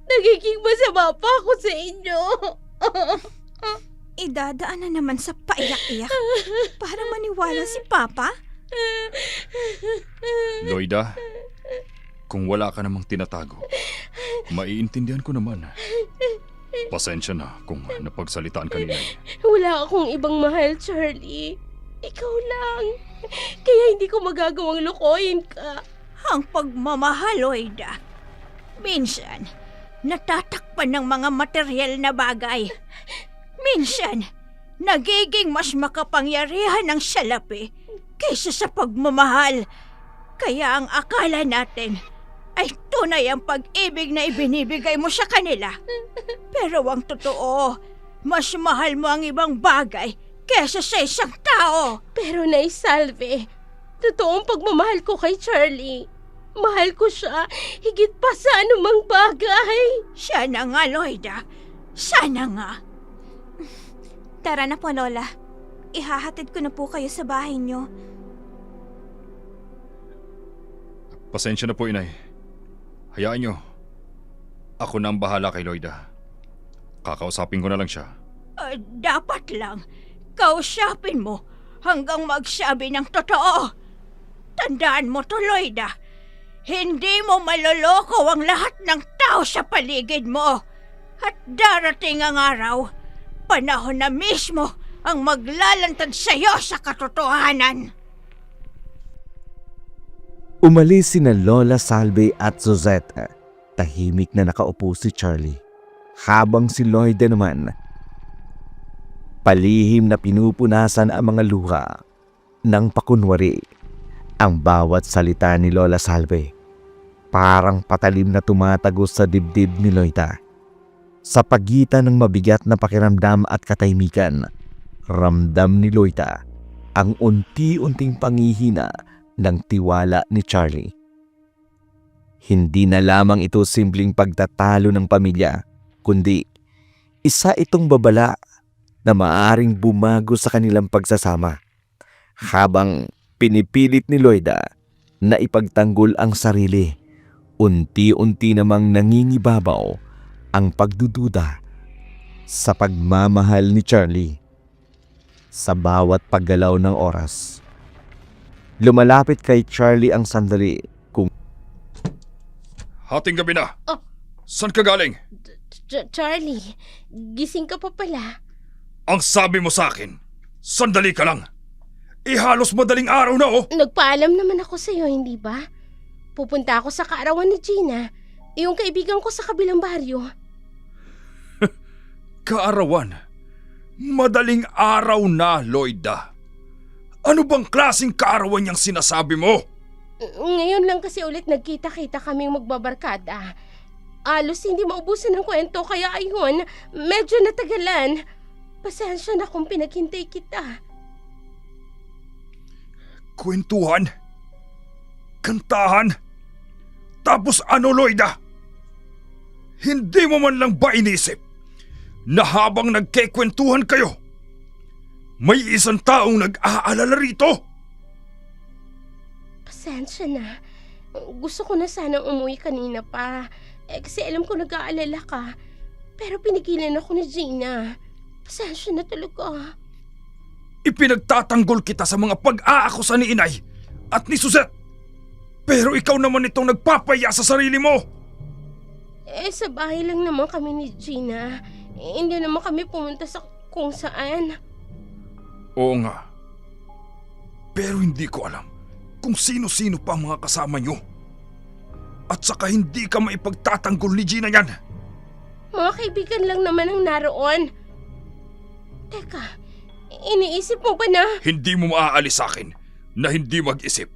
nagiging masama pa ako sa inyo. Idadaan na naman sa paiyak-iyak para maniwala si Papa? Loida, kung wala ka namang tinatago, maiintindihan ko naman. Pasensya na kung napagsalitaan kanina. Wala akong ibang mahal, Charlie. Ikaw lang. Kaya hindi ko magagawang lokohin ka. Ang pagmamahal, Loida. Minsan, natatakpan ng mga material na bagay. Minsan, nagiging mas makapangyarihan ang salapi kaysa sa pagmamahal. Kaya ang akala natin ay tunay ang pag-ibig na ibinibigay mo sa kanila. Pero ang totoo, mas mahal mo ang ibang bagay kaysa sa isang tao. Pero Nay Salve, totoong pagmamahal ko kay Charlie. Mahal ko siya higit pa sa anumang bagay. Sana nga, Loida. Sana nga. Tara na po, Lola. Ihahatid ko na po kayo sa bahay niyo. Pasensya na po, Inay. Hayaan nyo. Ako na ang bahala kay Loida. Kakausapin ko na lang siya. Dapat lang. Kausapin mo hanggang magsabi ng totoo. Tandaan mo to, Loida. Hindi mo maloloko ang lahat ng tao sa paligid mo. At darating ang araw, panahon na mismo ang ang maglalantad sa'yo sa katotohanan. Umalis sina Lola Salve at Suzette. Tahimik na nakaupo si Charlie. Habang si Lloyda naman, palihim na pinupunasan ang mga luha ng pakunwari. Ang bawat salita ni Lola Salve parang patalim na tumatagos sa dibdib ni Lloyda. Sa pagitan ng mabigat na pakiramdam at katahimikan, ramdam ni Lloyda ang unti-unting pangihina ng tiwala ni Charlie. Hindi na lamang ito simpleng pagtatalo ng pamilya, kundi isa itong babala na maaaring bumago sa kanilang pagsasama. Habang pinipilit ni Lloyda na ipagtanggol ang sarili, unti-unti namang nangingibabaw ang pagdududa sa pagmamahal ni Charlie. Sa bawat paggalaw ng oras, lumalapit kay Charlie ang sandali kung Hating gabi na. Oh. Saan ka galing? Charlie, gising ka pa pala. Ang sabi mo sa akin, sandali ka lang. Halos madaling araw na oh. Nagpaalam naman ako sa'yo, hindi ba? Pupunta ako sa kaarawan ni Gina, yung kaibigan ko sa kabilang baryo. Kaarawan? Madaling araw na, Lloyda. Ano bang klaseng kaarawan yung sinasabi mo? Ngayon lang kasi ulit nagkita-kita kaming magbabarkada. Alos hindi maubusan ng kwento kaya ayun, medyo natagalan. Pasensya na kung pinaghintay kita. Kwentuhan? Kantahan? Tapos ano, Lloyda? Hindi mo man lang ba inisip na habang nagkekwentuhan kayo, may isang taong nag-aalala rito? Pasensya na. Gusto ko na sanang umuwi kanina pa. Kasi alam ko nag-aalala ka. Pero pinigilan ako ni Gina. Pasensya na talaga. Ipinagtatanggol kita sa mga pag-aakusa ni Inay at ni Suzette. Pero ikaw naman itong nagpapaya sa sarili mo. Sa bahay lang naman kami ni Gina. Hindi naman kami pumunta sa kung saan. Oo nga. Pero hindi ko alam kung sino-sino pa ang mga kasama nyo. At saka hindi ka maipagtatanggol ni Gina yan. Mga kaibigan lang naman ang naroon. Teka, iniisip mo ba na? Hindi mo maaalis sa akin na hindi mag-isip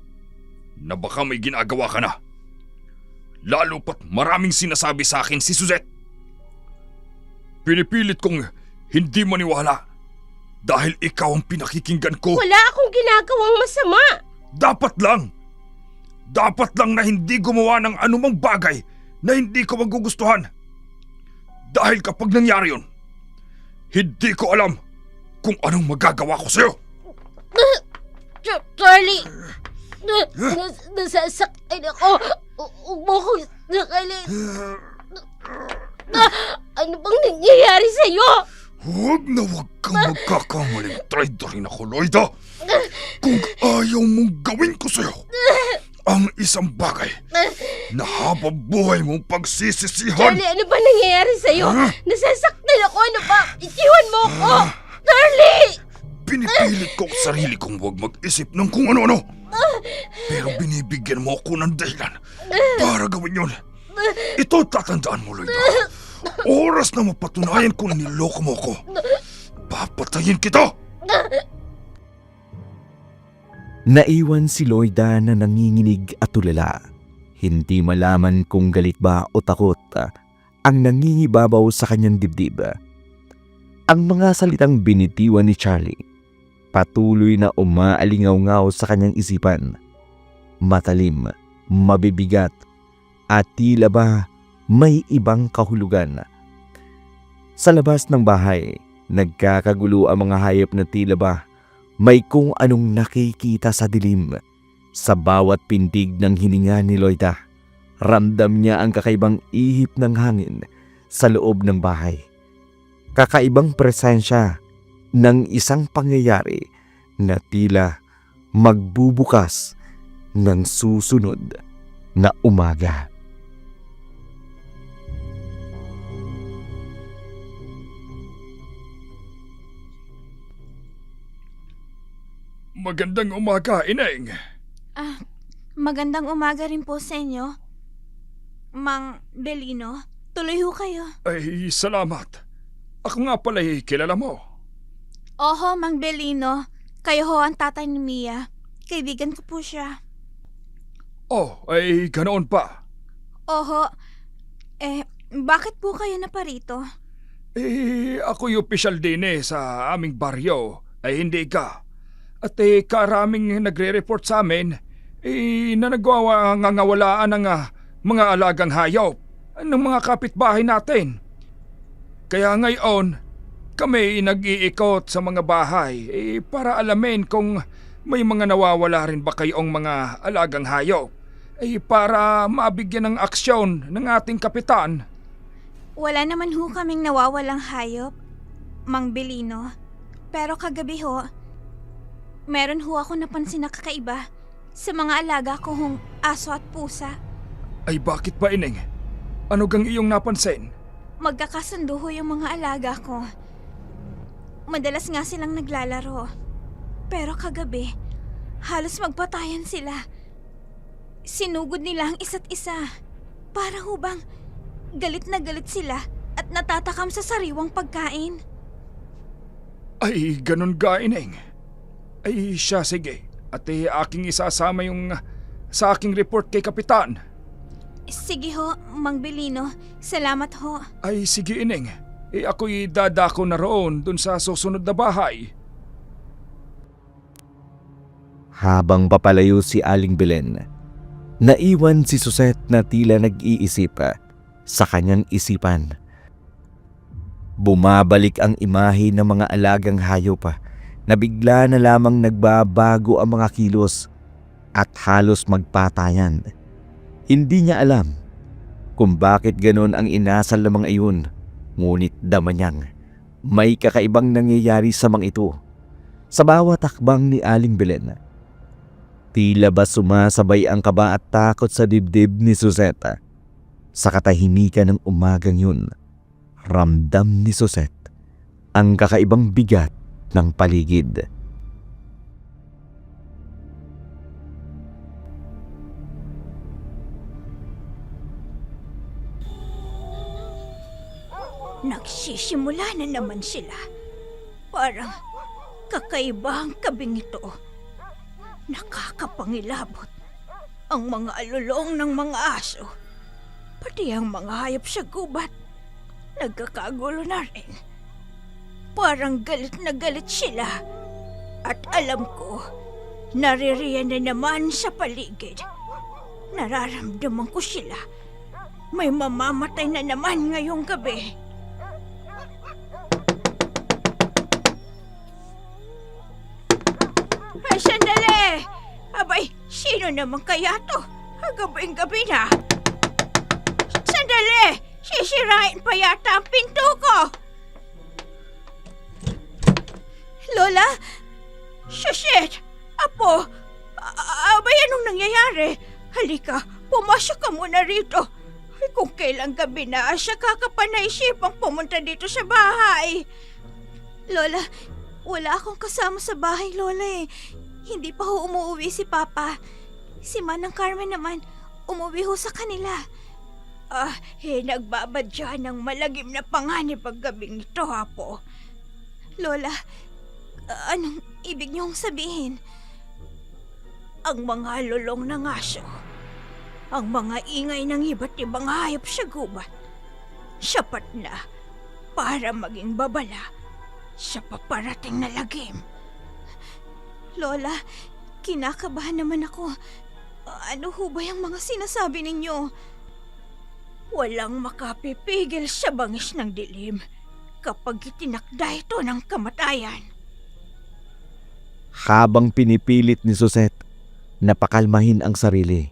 na baka may ginagawa ka na. Lalo pat maraming sinasabi sa akin si Suzette. Pinipilit kong hindi maniwala dahil ikaw ang pinakikinggan ko. Wala akong ginagawang masama. Dapat lang na hindi gumawa ng anumang bagay na hindi ko magugustuhan. Dahil kapag nangyari yun, hindi ko alam kung anong magagawa ko sa'yo. Charlie! Nasasaktan ako. Huwag mo akong sakalin. Ano bang nangyayari sa'yo? Huwag kang magkakamaling traidorin ako, Lloyda. Kung ayaw mong gawin ko sa'yo ang isang bagay na habang buhay mong pagsisisihan. Charlie, ano ba nangyayari sa'yo? Nasasaktan ako. Ano ba? Itiwan mo ako! Charlie! Pinipilit ko ang sarili kong huwag mag-isip ng kung ano-ano. Pero binibigyan mo ako ng dahilan para gawin yun. Ito tatandaan mo, Lloyda. Oras na mapatunayan kung niloko mo ko, papatayin kita! naiwan si Lloyda na nanginginig at tulala. Hindi malaman kung galit ba o takot ang nangingibabaw sa kanyang dibdib. Ang mga salitang binitiwan ni Charlie patuloy na umaalingaw-ngaw sa kanyang isipan. Matalim, mabibigat, at tila ba may ibang kahulugan. Sa labas ng bahay, nagkakagulo ang mga hayop na tila ba may kung anong nakikita sa dilim. Sa bawat pintig ng hininga ni Lloyda, ramdam niya ang kakaibang ihip ng hangin sa loob ng bahay. Kakaibang presensya ng isang pangyayari na tila magbubukas ng susunod na umaga. Magandang umaga, Ineng. Magandang umaga rin po sa inyo. Mang Belino, tuloy ho kayo. Ay, salamat. Ako nga pala'y kilala mo. Oho, Mang Belino. Kayo ho ang tatay ni Mia. Kaibigan ko po siya. Oh, ay ganoon pa. Oho. Bakit po kayo naparito? Ako'y opisyal din sa aming baryo. Ay hindi ka. At karaming nagre-report sa amin na nagwawalaan ng mga alagang hayop ng mga kapitbahay natin. Kaya ngayon, kami nag-iikot sa mga bahay para alamin kung may mga nawawala rin ba kayong mga alagang hayop para mabigyan ng aksyon ng ating kapitan. Wala naman ho kaming nawawalang hayop, Mang Belino. Pero kagabi ho, meron ho ako napansin na kakaiba sa mga alaga ko hong aso at pusa. Ay bakit ba, Ineng? Ano gang iyong napansin? Magkakasundo ho yung mga alaga ko. Madalas nga silang naglalaro. Pero kagabi, halos magpatayan sila. Sinugod nila ang isa't isa. Para ho bang galit na galit sila at natatakam sa sariwang pagkain. Ay, ganun ga, Ineng. Ay, siya, sige. At aking isasama yung sa aking report kay Kapitan. Sige ho, Mang Belino. Salamat ho. Ay, sige, Ineng. Ako'y dadako na roon dun sa susunod na bahay. Habang papalayo si Aling Belen, naiwan si Susette na tila nag-iisip sa kanyang isipan. Bumabalik ang imahe ng mga alagang hayop na bigla na lamang nagbabago ang mga kilos at halos magpatayan. Hindi niya alam kung bakit ganon ang inasal ng mga iyon, ngunit dama niyang may kakaibang nangyayari sa mga ito. Sa bawat hakbang ni Aling Belen, tila ba sumasabay ang kaba at takot sa dibdib ni Susette. Sa katahimikan ng umagang yun, ramdam ni Susette ang kakaibang bigat ng paligid. Nagsisimula na naman sila. Parang kakaiba ang kabing ito. Nakakapangilabot ang mga alulong ng mga aso. Pati ang mga hayop sa gubat. Nagkakagulo na rin. Parang galit na galit sila. At alam ko, naririyan na naman sa paligid. Nararamdaman ko sila. May mamamatay na naman ngayong gabi. Ay, sandali! Abay, sino naman kaya to? Gabing-gabi na. Sandali! Sisirain pa yata ang pinto ko! Lola? Shit! Apo! Abay, anong nangyayari? Halika, pumasok ka muna rito. Ay, kung kailang gabi na siya kakapanaisipang pumunta dito sa bahay. Lola, wala akong kasama sa bahay, Lola eh. Hindi pa ho umuwi si Papa. Si Manang Carmen naman, umuwi ho sa kanila. Nagbabadya ng malagim na panganib ang gabing ito, Apo. Lola, anong ibig niyong sabihin? Ang mga lulong ng aso, ang mga ingay ng iba't ibang hayop sa gubat, sapat na para maging babala sa paparating na lagim. Lola, kinakabahan naman ako. Ano ho ba yung mga sinasabi ninyo? Walang makapipigil sa bangis ng dilim kapag itinakda ito ng kamatayan. Habang pinipilit ni Susette na pakalmahin ang sarili,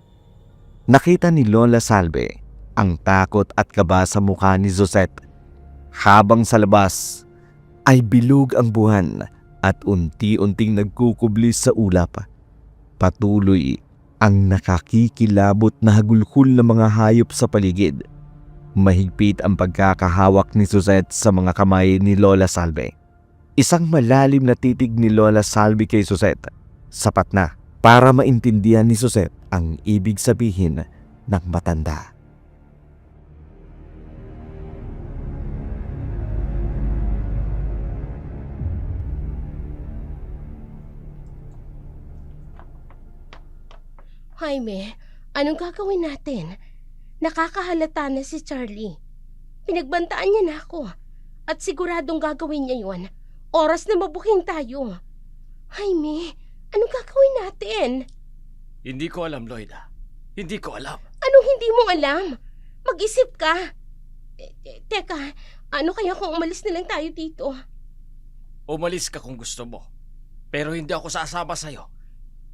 nakita ni Lola Salve ang takot at kaba sa mukha ni Susette. Habang sa labas ay bilog ang buwan at unti-unting nagkukublis sa ulap. Patuloy ang nakakikilabot na hagulhol ng mga hayop sa paligid. Mahigpit ang pagkakahawak ni Susette sa mga kamay ni Lola Salve. Isang malalim na titig ni Lola Salve kay Susette, sapat na para maintindihan ni Suzette ang ibig sabihin ng matanda. Jaime, anong gagawin natin? Nakakahalata na si Charlie. Pinagbantaan niya na ako. At siguradong gagawin niya yun. Oras na mabuking tayo. Jaime, anong gagawin natin? Hindi ko alam, Loida. Hindi ko alam. Anong hindi mo alam? Mag-isip ka. Teka, ano kaya kung umalis na lang tayo dito? Umalis ka kung gusto mo. Pero hindi ako sasama sa'yo.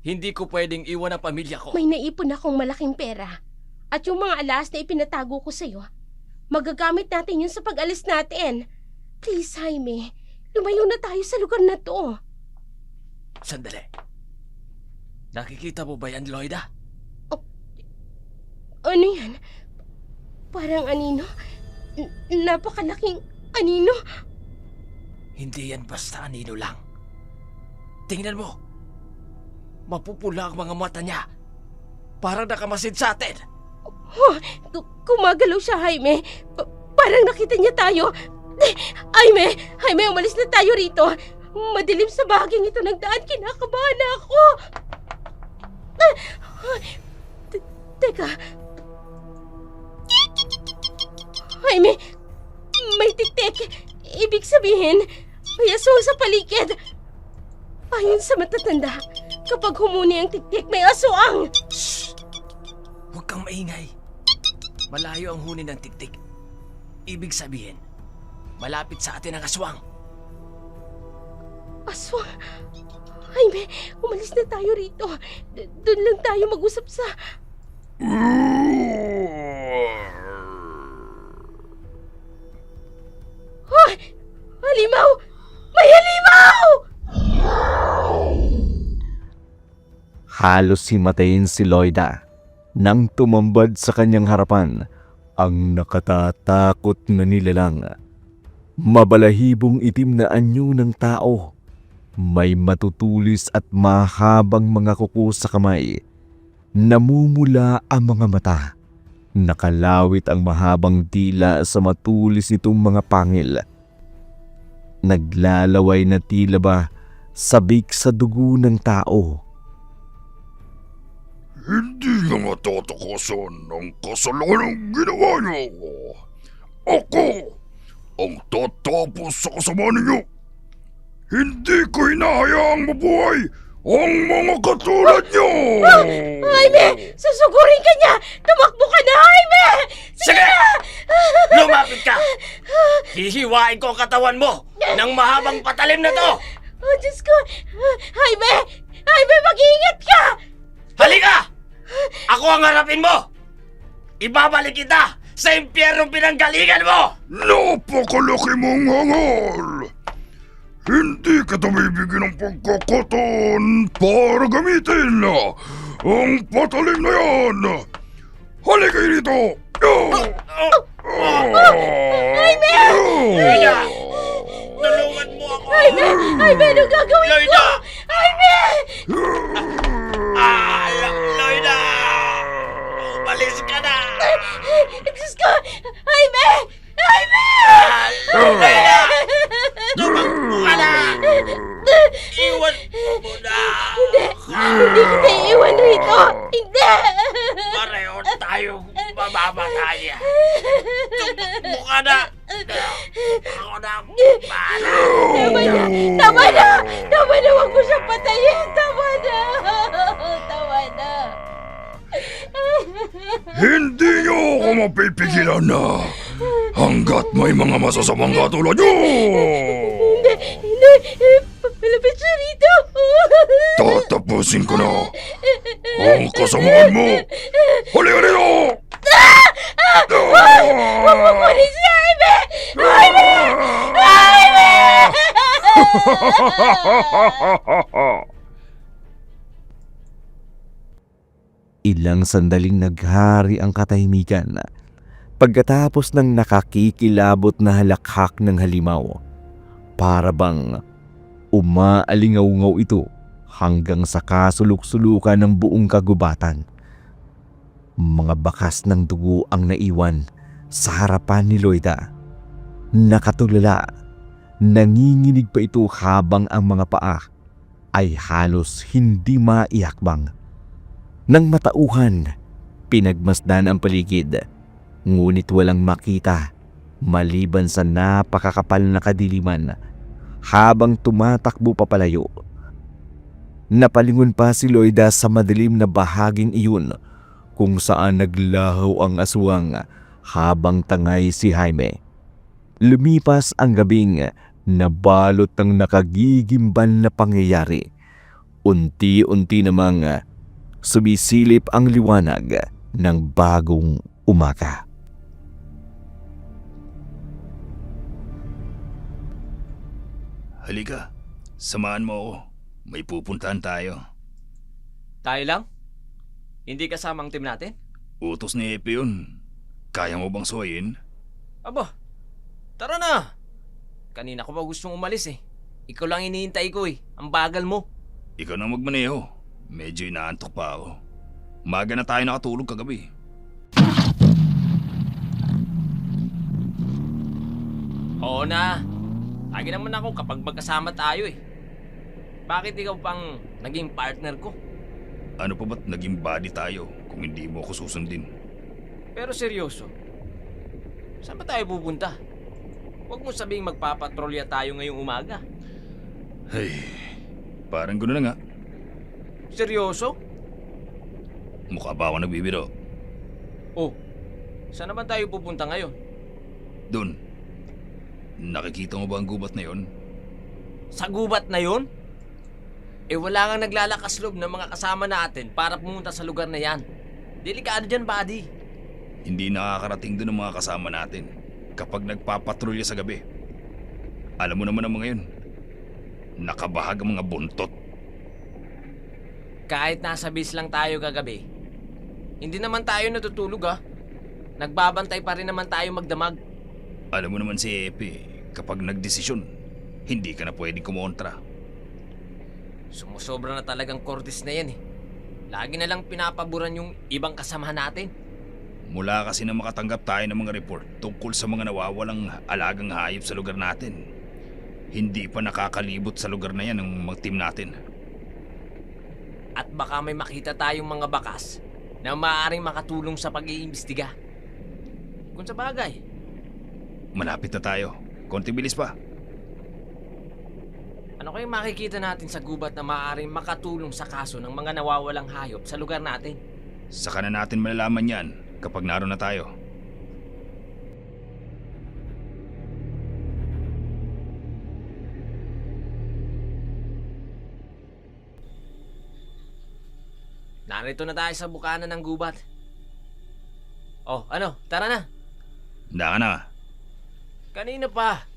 Hindi ko pwedeng iwan ang pamilya ko. May naipon akong malaking pera. At yung mga alas na ipinatago ko sa'yo, magagamit natin yun sa pag-alis natin. Please, Jaime, lumayo na tayo sa lugar na to. Sandali. Nakikita mo ba yan, Loida? Ano yan? Parang anino? Napakalaking anino? Hindi yan basta anino lang. Tingnan mo. Mapupula ang mga mata niya. Parang nakamasid sa atin. Kumagalaw siya, Jaime. Parang nakita niya tayo. Jaime, umalis na tayo rito. Madilim sa bahaging ito ng daan. Kinakabahan na ako. Teka. Jaime, may tiktik. Ibig sabihin, may aswang sa paligid. Ayon sa matatanda, kapag humuni ang tiktik, may aswang. Shh! Huwag kang maingay. Malayo ang huni ng tiktik. Ibig sabihin, malapit sa atin ang aswang. Aswang? Jaime, umalis na tayo rito. Doon lang tayo mag-usap sa... Hoy! Halimaw! May halimaw! Halos himatayin si Loida nang tumambad sa kanyang harapan ang nakatatakot na nilalang. Mabalahibong itim na anyo ng tao. May matutulis at mahabang mga kuko sa kamay. Namumula ang mga mata. Nakalawit ang mahabang dila sa matulis nitong mga pangil. Naglalaway na tila ba sabik sa dugo ng tao. Hindi niya matatakosan ang kasalanang ginawa niyo. Ako ang tatapos sa kasama ninyo. Hindi ko hinahayaang mabuhay ang mga katulad niyo. Jaime! Susugurin ka niya! Tumakbo ka na, Jaime! Sige! Lumapit ka! Hihiwain ko ang katawan mo ng mahabang patalim na to! Oh, Diyos ko! Jaime! Jaime, mag-iingat ka! Halika! Ako ang harapin mo! Ibabalik kita sa impyernong pinanggalingan mo! Napakalaki mong hangal! Hindi kita bibigyan ng pagkakataon para gamitin ang patalim na yan! Halika rito! Jaime! Loida! Tulungan mo ako! Jaime, anong gagawin ko? Loida! Jaime! Loida! Umalis ka na! Diyos ko! Jaime! Jaime! Loida! Tumakbo ka na! Iwan mo na! Hindi kita iiwan rito! Hindi! Pareho tayong mamamatay. Tumakbo ka na! Ako na ang bahala! Tama na! Tama na! Tama na! Huwag mo siyang patayin! Tama na! Tama na! Hindi niyo ako mapipigilan na hanggat may mga masasamang katulad niyo! Hindi! Malapit siya rito! Tatapusin ko na ang kasamaan mo! Halika rito! Huwag mo kunin si Jaime! Jaime! Jaime! Ilang sandaling naghari ang katahimikan. Pagkatapos ng nakakikilabot na halakhak ng halimaw, para bang umaalingaw-ngaw ito hanggang sa kasulok-sulukan ng buong kagubatan. Mga bakas ng dugo ang naiwan sa harapan ni Loida. Nakatulala, nanginginig pa ito habang ang mga paa ay halos hindi maihakbang. Nang matauhan, pinagmasdan ang paligid, ngunit walang makita maliban sa napakakapal na kadiliman habang tumatakbo papalayo. Napalingon pa si Loida sa madilim na bahaging iyon kung saan naglaho ang aswang habang tangay si Jaime. Lumipas ang gabing nabalot ng nakagigimban na pangyayari. Unti-unti namang sumisilip ang liwanag ng bagong umaga. Halika, samahan mo ako. May pupuntahan tayo. Tayo lang? Hindi kasama ang team natin? Utos ni Epe yun. Kaya mo bang suwayin? Aba, tara na! Kanina ko pa gustong umalis eh. Ikaw lang iniintay ko eh. Ang bagal mo. Ikaw na magmaneho. Medyo inaantok pa ako. Maga na tayo nakatulog kagabi. Oo na. Lagi naman ako kapag magkasama tayo eh. Bakit ikaw pang naging partner ko? Ano pa ba't naging body tayo kung hindi mo ako susundin? Pero seryoso, saan ba tayo pupunta? Huwag mo sabihing magpapatrolya tayo ngayong umaga. Ay, parang gano'n na nga. Seryoso? Mukha ba ako nagbibiro? Oh, saan naman tayo pupunta ngayon? Doon. Nakikita mo ba ang gubat na yon? Sa gubat na yun? Eh wala nga naglalakas loob ng mga kasama natin para pumunta sa lugar na yan. Delikado dyan, buddy. Hindi nakakarating doon ang mga kasama natin kapag nagpapatrolya sa gabi. Alam mo naman ang mga yun. Nakabahag ang mga buntot. Kahit nasa base lang tayo kagabi, hindi naman tayo natutulog ah. Nagbabantay pa rin naman tayo magdamag. Alam mo naman si Epe, kapag nagdesisyon, hindi ka na pwedeng kumontra. Sumusobra na talagang Cortez na yan eh. Lagi na lang pinapaboran yung ibang kasamahan natin. Mula kasi na makatanggap tayo ng mga report tungkol sa mga nawawalang alagang hayop sa lugar natin. Hindi pa nakakalibot sa lugar na yan ng mga team natin. At baka may makita tayong mga bakas na maaaring makatulong sa pag-iimbestiga. Kung sa bagay, Malapit na tayo. Konti bilis pa. ano kayong makikita natin sa gubat na maaaring makatulong sa kaso ng mga nawawalang hayop sa lugar natin? Saka na natin malalaman yan kapag naroon na tayo. Narito na tayo sa bukana ng gubat. Oh, ano? Tara na. Handa ka na. Kanina pa.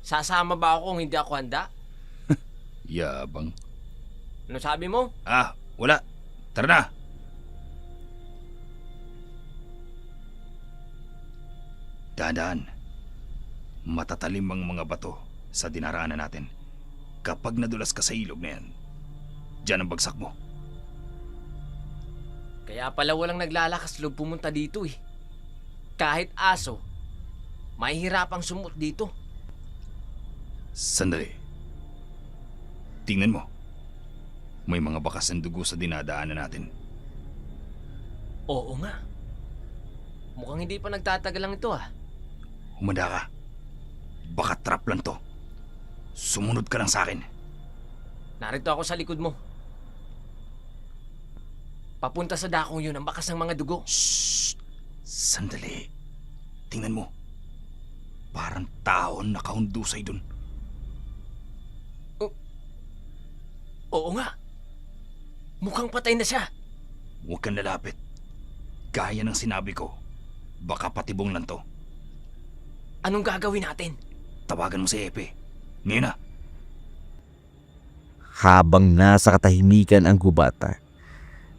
Sasama ba ako kung hindi ako handa? Yabang. Ano sabi mo? Ah, wala. Tara na. Dahan-dahan. Matatalim ang mga bato sa dinaraanan natin. Kapag nadulas ka sa ilog na yan, dyan ang bagsak mo. Kaya pala walang naglalakas loob pumunta dito eh. Kahit aso, mahihirapang sumut dito. Sandali. Tingnan mo. May mga bakas ng dugo sa dinadaanan natin. Oo nga. Mukhang hindi pa nagtatagal lang ito ah. Humanda ka. Baka trap lang to. Sumunod ka lang sa akin. Narito ako sa likod mo. Papunta sa dakong yun ang bakas ng mga dugo. Shh! Sandali. Tingnan mo. Parang tao nakahundusay dun. Oo nga. Mukhang patay na siya. Huwag kang lalapit. Gaya ng sinabi ko, baka patibong lang to. Anong gagawin natin? Tawagan mo si Epe. Ngayon na. Habang nasa katahimikan ang gubat,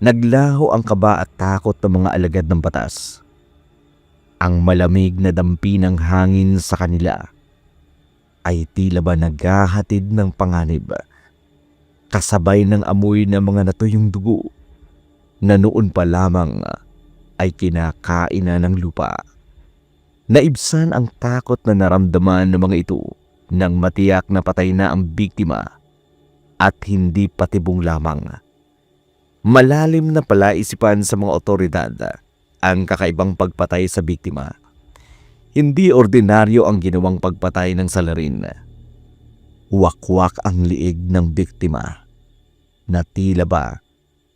naglaho ang kaba at takot ng mga alagad ng batas. Ang malamig na dampi ng hangin sa kanila ay tila ba naghahatid ng panganib. kasabay ng amoy ng mga natuyong dugo na noon pa lamang ay kinakain na ng lupa. Naibsan ang takot na naramdaman ng mga ito nang matiyak na patay na ang biktima at hindi patibong lamang. Malalim na palaisipan sa mga otoridad ang kakaibang pagpatay sa biktima. Hindi ordinaryo ang ginawang pagpatay ng salarin. Wakwak ang liig ng biktima na tila ba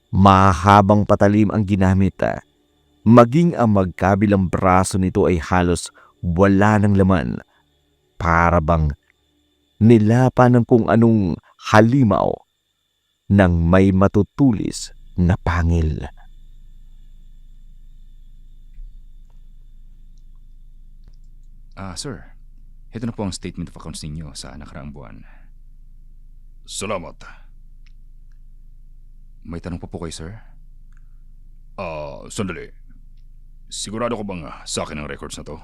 mahabang patalim ang ginamit, maging ang magkabilang braso nito ay halos wala ng laman, para bang nilapan ng kung anong halimaw ng may matutulis na pangil. Sir, ito na po ang statement of accounts ninyo sa nakaraang buwan. Salamat. May tanong pa po kayo, sir? Sandali. Sigurado ko bang sa akin ang records na to?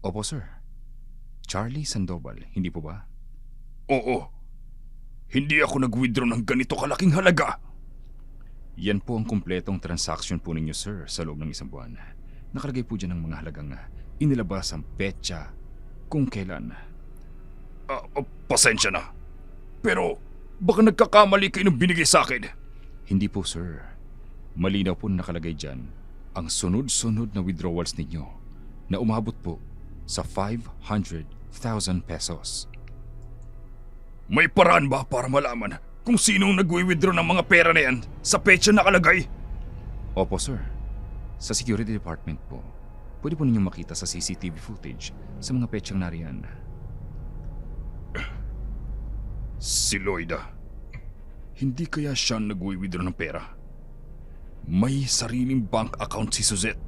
Opo, sir. Charlie Sandoval, hindi po ba? Oo. Hindi ako nag-withdraw ng ganito kalaking halaga. Yan po ang kumpletong transaction po ninyo, sir, sa loob ng isang buwan. Nakalagay po dyan ang mga halagang inilabas ang petsa kung kailan. Pasensya na. Pero baka nagkakamali kayo ng binigay sa akin. Hindi po, sir. Malinaw po na nakalagay dyan ang sunod-sunod na withdrawals ninyo na umabot po sa 500,000 pesos. May paraan ba para malaman kung sinong nag-withdraw ng mga pera na yan sa petsa nakalagay? Opo, sir. Sa security department po, pwede po ninyong makita sa CCTV footage sa mga petsang nariyan. Si Lloyda. Hindi kaya siya nag-withdraw ng pera? May sariling bank account si Suzette.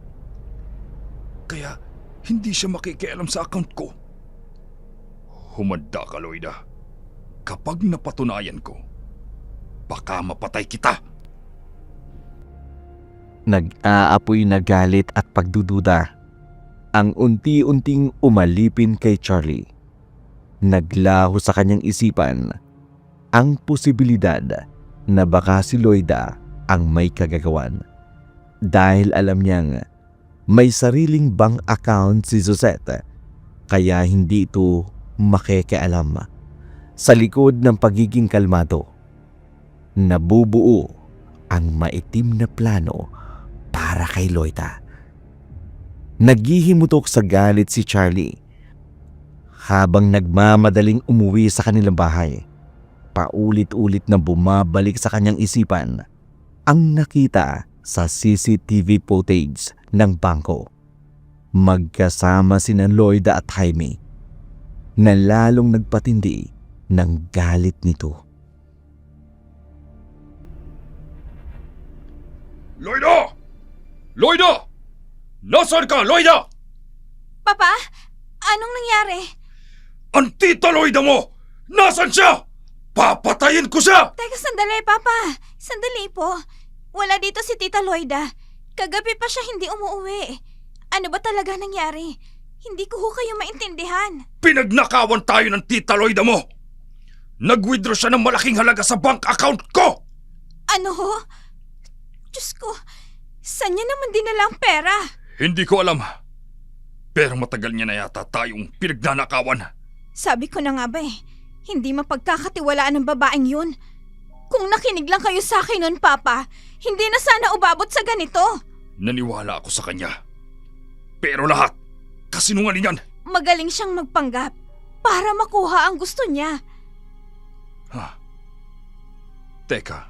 Kaya hindi siya makikialam sa account ko. Humanda ka, Lloyda. Kapag napatunayan ko, baka mapatay kita. Nag-aapoy na galit at pagdududa ang unti-unting umalipin kay Charlie. Naglaho sa kanyang isipan ang posibilidad na baka si Lloyda ang may kagagawan. Dahil alam niyang may sariling bank account si Suzette, kaya hindi ito makikialam. Sa likod ng pagiging kalmado, nabubuo ang maitim na plano para kay Lloyda. Naghihimutok sa galit si Charlie habang nagmamadaling umuwi sa kanilang bahay. Paulit-ulit na bumabalik sa kanyang isipan ang nakita sa CCTV footage ng bangko. Magkasama sina Lloyda at Jaime na lalong nagpatindi ng galit nito. Lloyda! Lloyda! Nasaan ka, Lloyda? Papa, anong nangyari? Ang tita Lloyda mo! Nasaan siya? Papatayin ko siya! Teka, sandali, Papa. Sandali po. Wala dito si Tita Lloyda. Kagabi pa siya hindi umuwi. Ano ba talaga nangyari? Hindi ko kayo maintindihan. Pinagnakawan tayo ng tita Lloyda mo! Nag-withdraw siya ng malaking halaga sa bank account ko! Ano ho? Diyos ko, saan niya naman dinala ang pera? Hindi ko alam. Pero matagal niya na yata tayong pinagnanakawan. Sabi ko na nga ba hindi mapagkakatiwalaan ng babaeng yun. Kung nakinig lang kayo sa akin nun, Papa, hindi na sana umabot sa ganito. Naniwala ako sa kanya. Pero lahat, kasinungalingan. Magaling siyang magpanggap para makuha ang gusto niya. Teka,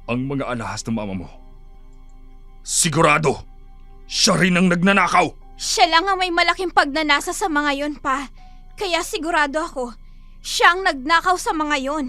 ang mga alahas ng mama mo, sigurado, siya rin ang nagnanakaw. Siya lang ang may malaking pagnanasa sa mga yon, Pa. Kaya sigurado ako, siya ang nagnakaw sa mga yon.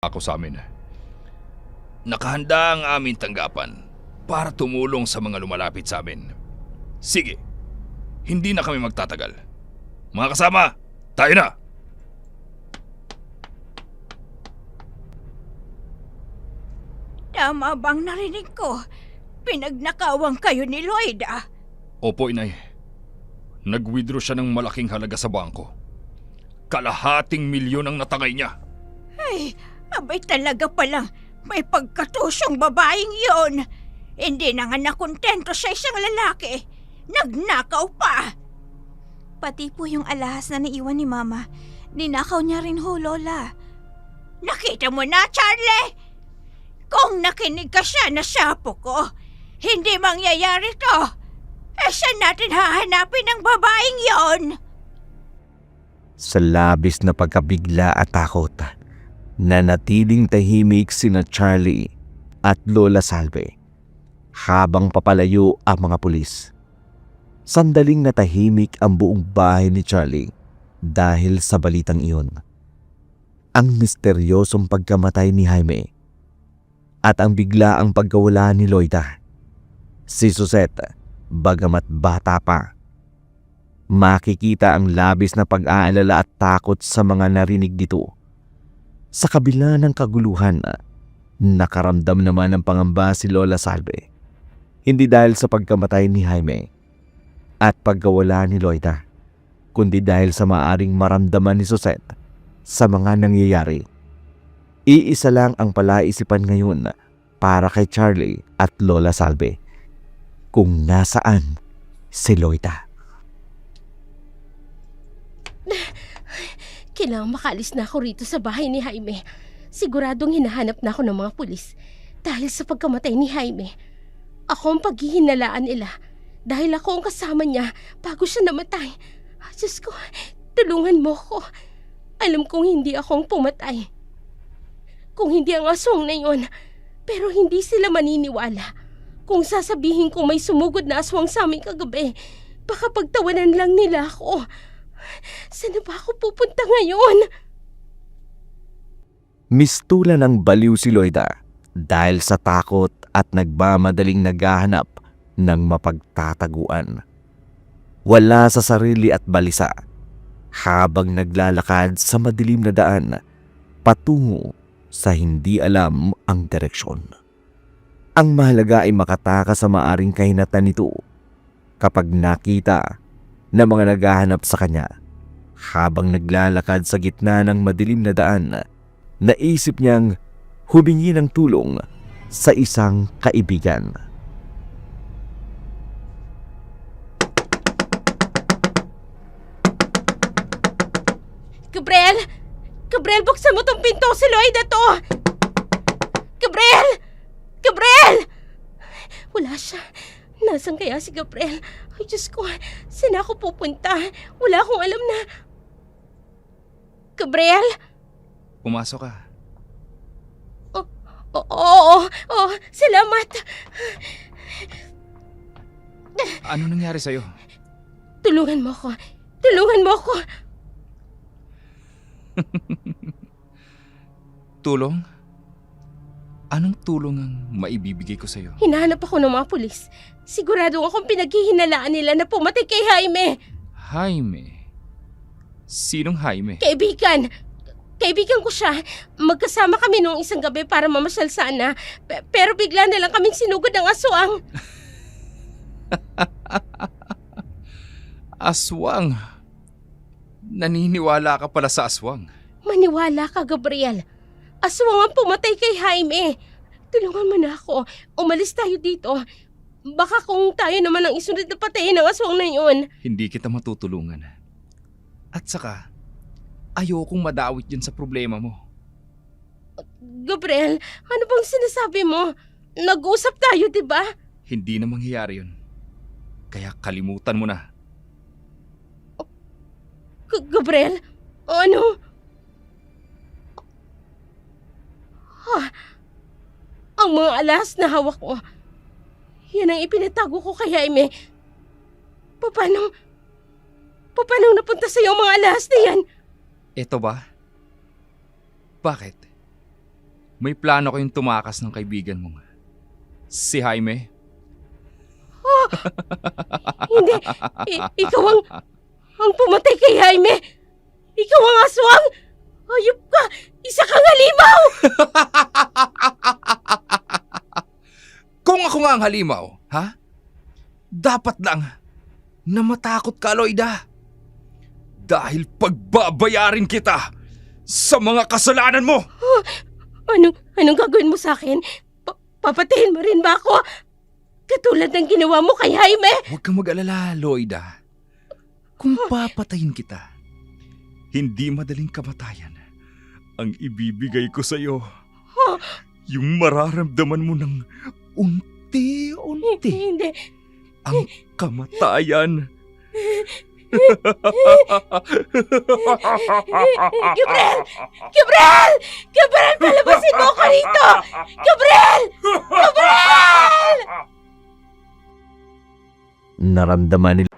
ako sa amin. Nakahanda ang aming tanggapan para tumulong sa mga lumalapit sa amin. Sige, hindi na kami magtatagal. Mga kasama, tayo na! Tama bang narinig ko? Pinagnakawan kayo ni Lloyd, ah? Opo, inay. Nag-withdraw siya ng malaking halaga sa bangko. ₱250,000 ang natangay niya. Ay, abay talaga palang may pagkatusyong babaeng yon. Hindi na nga nakontento sa isang lalaki. Nagnakaw pa. Pati po yung alahas na naiwan ni Mama, ninakaw niya rin ho, Lola. Nakita mo na, Charlie? Kung nakinig ka siya na sapo ko, hindi mangyayari to. Saan natin hahanapin ang babaeng yon? Sa labis na pagkabigla at takot, nanatiling tahimik sina Charlie at Lola Salve habang papalayo ang mga pulis. Sandaling natahimik ang buong bahay ni Charlie dahil sa balitang iyon. Ang misteryosong pagkamatay ni Jaime at ang biglaang pagkawala ni Loida. Si Suzette, bagamat bata pa, makikita ang labis na pag-aalala at takot sa mga narinig dito. Sa kabila ng kaguluhan, nakaramdam naman ng pangamba si Lola Salve. Hindi dahil sa pagkamatay ni Jaime at pagkawala ni Loida, kundi dahil sa maaring maramdaman ni Suzette sa mga nangyayari. Iisa lang ang palaisipan ngayon para kay Charlie at Lola Salve: kung nasaan si Loida. Kailangan makaalis na ako rito sa bahay ni Jaime. Siguradong hinahanap na ako ng mga pulis dahil sa pagkamatay ni Jaime. Ako ang paghihinalaan nila dahil ako ang kasama niya bago siya namatay. Diyos ko, tulungan mo ko. Alam kong hindi ako ang pumatay. Kung hindi ang aswang na yon, pero hindi sila maniniwala. Kung sasabihin kong may sumugod na aswang sa amin kagabi, baka pagtawanan lang nila ako. Saan na ba ako pupunta ngayon? Mistulan ng baliw si Loida dahil sa takot at nagmamadaling naghahanap ng mapagtataguan. Wala sa sarili at balisa habang naglalakad sa madilim na daan patungo sa hindi alam ang direksyon. Ang mahalaga ay makatakas sa maaring kahinatan nito kapag nakita ng mga naghahanap sa kanya. Habang naglalakad sa gitna ng madilim na daan, naisip niyang humingi ng tulong sa isang kaibigan. Gabriel! Gabriel, buksan mo tong pinto! Si Loida to! Gabriel! Gabriel! Wala siya. Nasaan kaya si Gabriel? Ay, Diyos ko, saan ako pupunta? Wala akong alam na... Gabriel? Pumasok ka. Oo, salamat. Ano nangyari sa'yo? Tulungan mo ko. Tulungan mo ko. Tulong? Anong tulong ang maibibigay ko sa'yo? Hinahanap ako ng mga pulis. Sigurado akong pinaghihinalaan nila na pumatay kay Jaime. Jaime? Sinong Jaime? Kaibigan. Kaibigan ko siya. Magkasama kami noong isang gabi para mamasyal sana. Pero bigla na lang kaming sinugod ng aswang. Aswang? Naniniwala ka pala sa aswang? Maniwala ka, Gabriel. Aswang ang pumatay kay Jaime. Tulungan mo na ako. Umalis tayo dito. Baka kung tayo naman ang isunod na patayin ng aswang na yun. Hindi kita matutulungan. At saka, ayokong madawit yun sa problema mo. Gabriel, ano bang sinasabi mo? Nag-usap tayo, di ba? Hindi na mangyayari yun. Kaya kalimutan mo na. Gabriel, ano? Ang mga alas na hawak mo, yan ang ipinatago ko kay Jaime. Paano napunta sa'yo ang mga alas na yan? Eto ba? Bakit? May plano kayong tumakas ng kaibigan mong si Jaime. Hindi. Ikaw ang pumatay kay Jaime. Ikaw ang aswang. Hayop ka. Isa kang halimaw. Kung ako nga ang halimaw, ha? Dapat lang na matakot ka, Loida. Dahil pagbabayarin kita sa mga kasalanan mo. Anong gagawin mo sa akin? Papatayin mo rin ba ako? Katulad ng ginawa mo kay Jaime. Huwag kang mag-alala, Loida. Kung papatayin kita, hindi madaling kamatayan ang ibibigay ko sa'yo. Yung mararamdaman mo ng unti-unti Hindi. ang kamatayan. Gabriel! Gabriel! Gabriel, palabasin mo ako rito! Gabriel! Gabriel! Naramdaman ni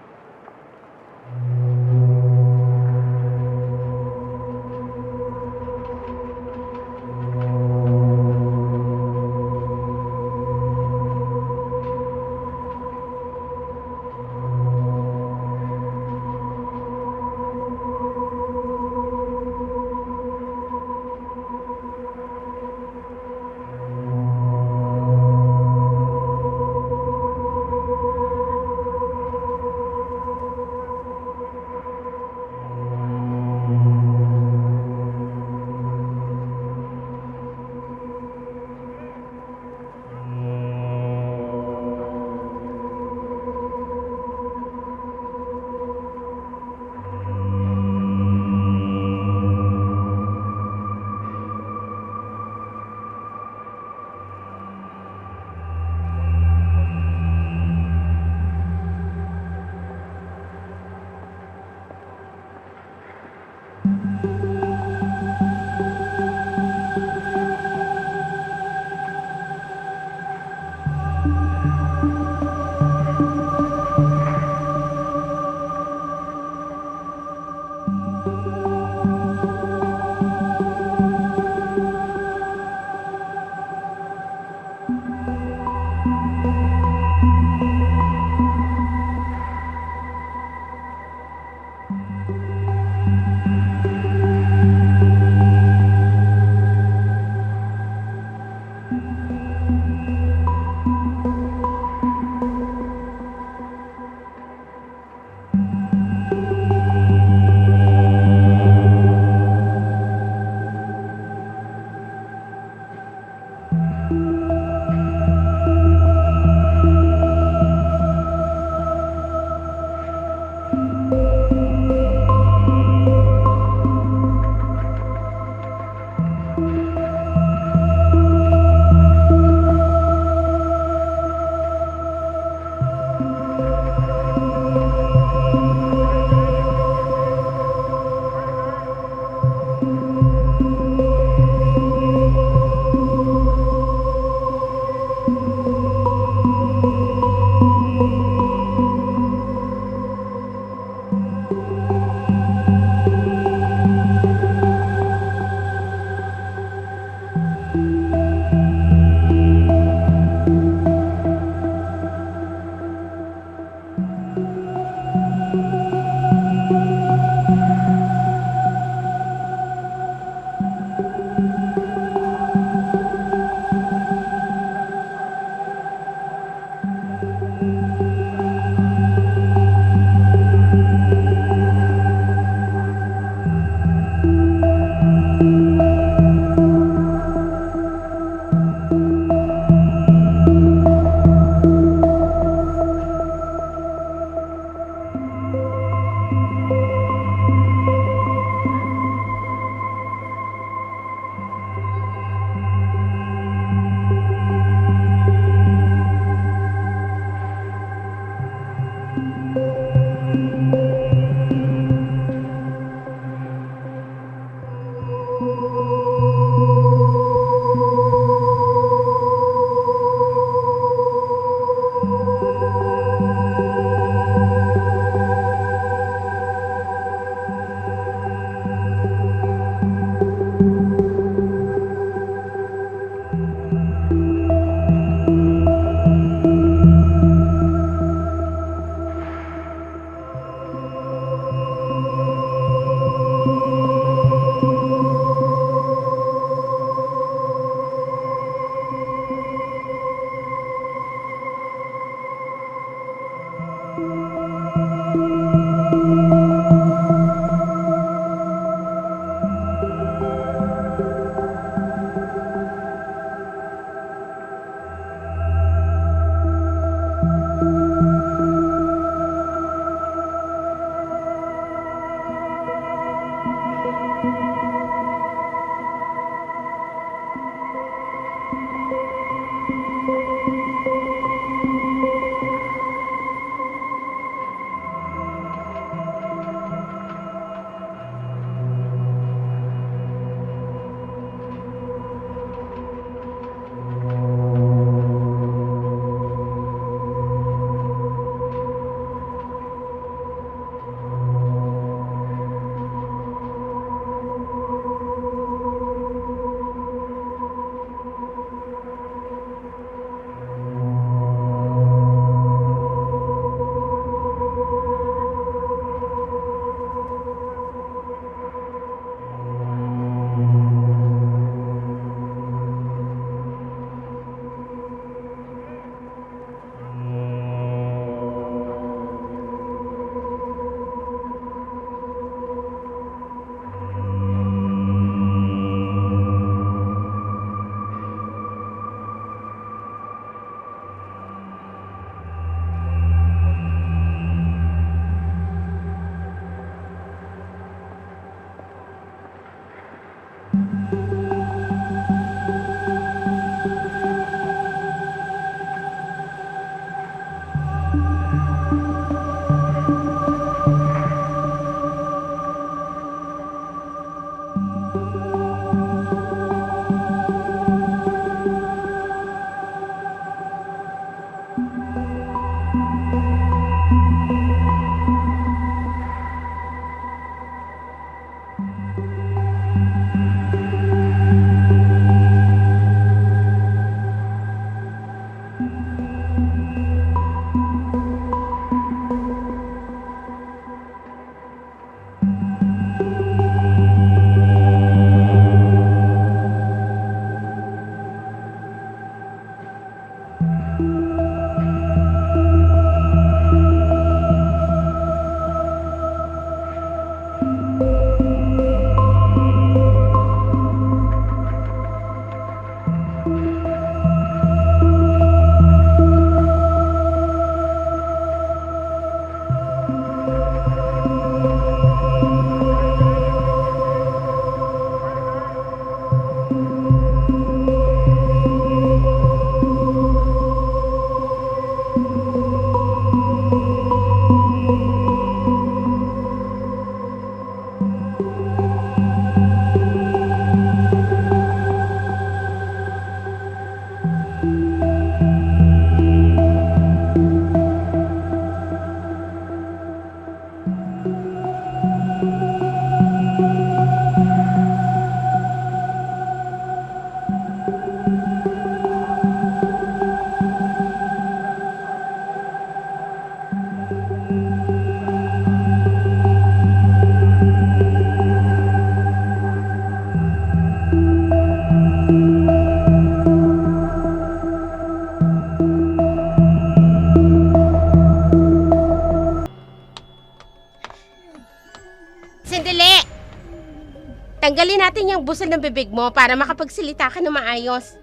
Tanggalin natin yung busol ng bibig mo para makapagsalita ka na maayos.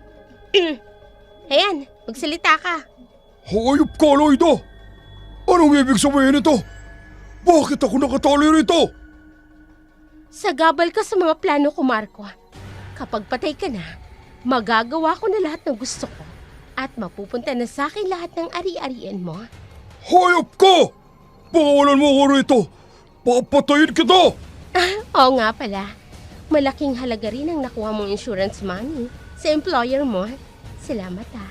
Ayan, magsalita ka. Hayop ka, Loida! Anong ibig sabihin nito? Bakit ako nakatali rito? Sagabal ka sa mga plano ko, Marco. Kapag patay ka na, magagawa ko na lahat ng gusto ko at mapupunta na sa akin lahat ng ari-arian mo. Hayop ka! Pakawalan mo ako rito! Papatayin kita! Oo nga pala. Malaking halaga rin ang nakuha mong insurance money sa employer mo. Salamat ha.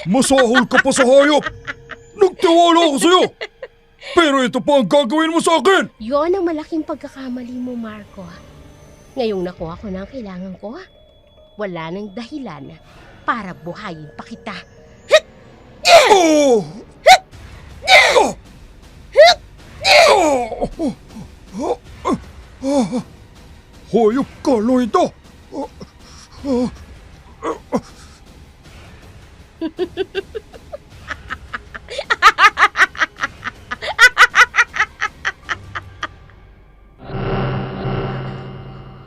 Masahol ka pa sa hayop! Nagtiwala ako sa'yo! Pero ito pa ang gagawin mo sa akin! Yon ang malaking pagkakamali mo, Marco. Ngayong nakuha ko na ang kailangan ko, wala nang dahilan para buhayin pa kita. Oh! Oh! Oh! Hayop ka, Loida!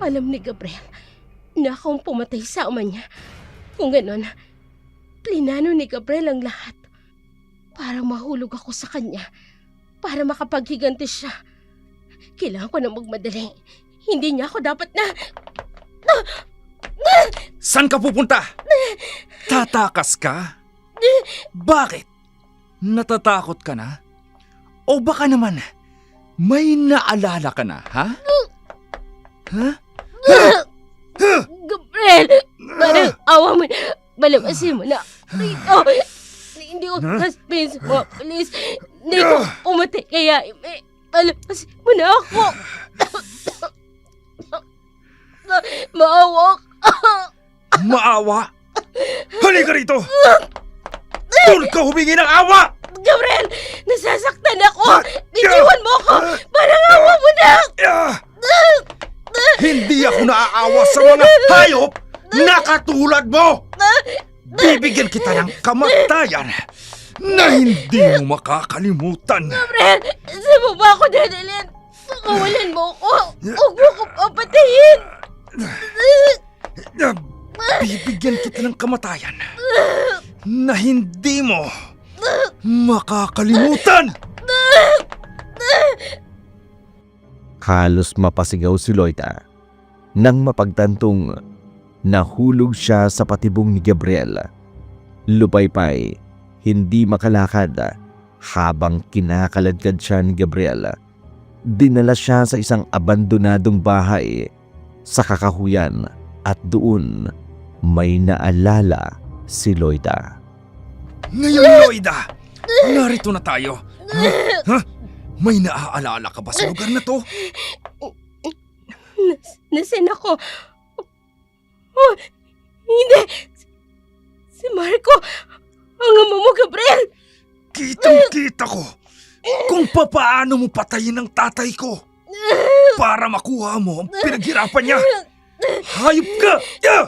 Alam ni Gabriel na akong pumatay sa ama niya. Kung ganon, plinano ni Gabriel ang lahat para mahulog ako sa kanya, para makapaghiganti siya. Kailangan ko na magmadali. Hindi niya ako dapat na... Saan ka pupunta? Tatakas ka? Bakit? Natatakot ka na? O baka naman, may naalala ka na, ha? Ha? Gabriel! Parang awa mo na. Balamasin mo na. Rito. Hindi ko sasabihin sa mga polis. Hindi ko umatay kaya balamasin mo na ako. Maawa ka. Maawa? Halika rito! Doon ka humingi ng awa! Gabriel! Nasasaktan ako! Bitiwan mo ako! Parang awa mo na! Hindi ako naaawa sa mga hayop na katulad mo! Bibigyan kita ng kamatayan na hindi mo makakalimutan. Gabriel! Saan mo ba ako dadalhin? Kawalan mo ako! Huwag mo ko papatayin! Bibigyan kita ng kamatayan na hindi mo makakalimutan. Halos mapasigaw si Loida nang mapagtantong nahulog siya sa patibong ni Gabriel. Lupaypay, hindi makalakad habang kinakaladkad siya ni Gabriel. Dinala siya sa isang abandonadong bahay sa kakahuyan at doon may naalala si Loida. Ngayon, Loida, narito na tayo. Ha? May naaalala ka ba sa lugar na to? Nasaan ako? Oh, hindi! Si Marco! Ang ama mo, Gabriel! Kitang-kita ko kung papaano mo patayin ang tatay ko para makuha mo ang pinaghirapan niya. Hayop ka! Yeah!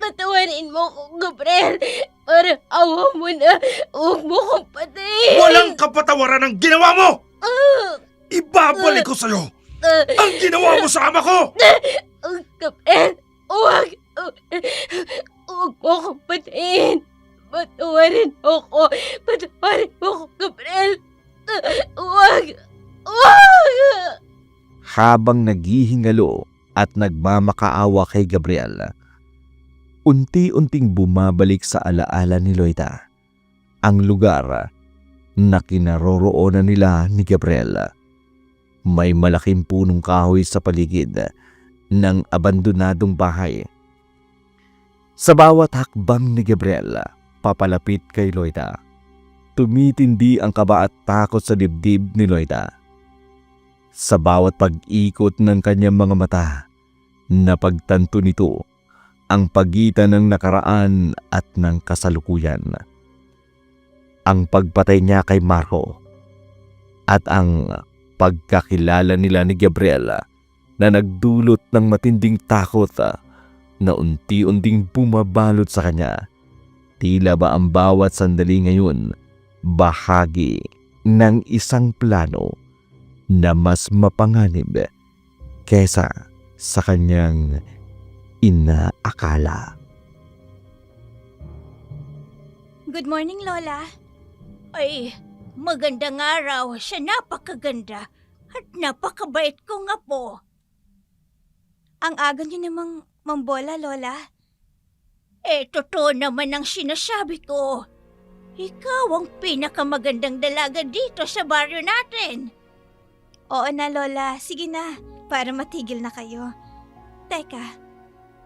Patawarin mo ko, Gabriel. Para awa mo na. Huwag mo kong patayin. Walang kapatawaran ang ginawa mo! Ibabalik ko sa'yo ang ginawa mo sa ama ko! Gabriel, huwag. Huwag mo kong patayin. Patawarin mo ko. Patawarin mo ko, Gabriel. Huwag. Huwag. Habang naghihingalo at nagmamakaawa kay Gabriel, unti-unting bumabalik sa alaala ni Loida ang lugar na kinaroroonan nila ni Gabriel. May malaking punong kahoy sa paligid ng abandonadong bahay. Sa bawat hakbang ni Gabriel papalapit kay Loida, tumitindi ang kaba at takot sa dibdib ni Loida. Sa bawat pag-ikot ng kanyang mga mata, napagtanto nito ang pagitan ng nakaraan at ng kasalukuyan. Ang pagpatay niya kay Marco at ang pagkakilala nila ni Gabriel na nagdulot ng matinding takot na unti-unting bumabalot sa kanya. Tila ba ang bawat sandali ngayon bahagi ng isang plano na mas mapanganib kesa sa kanyang inaakala. Good morning, Lola. Ay, magandang araw. Siya napakaganda at napakabait kong apo. Ang aga niyo namang mambola, Lola. Totoo naman ang sinasabi ko. Ikaw ang pinakamagandang dalaga dito sa baryo natin. Oo na, Lola. Sige na, para matigil na kayo. Teka,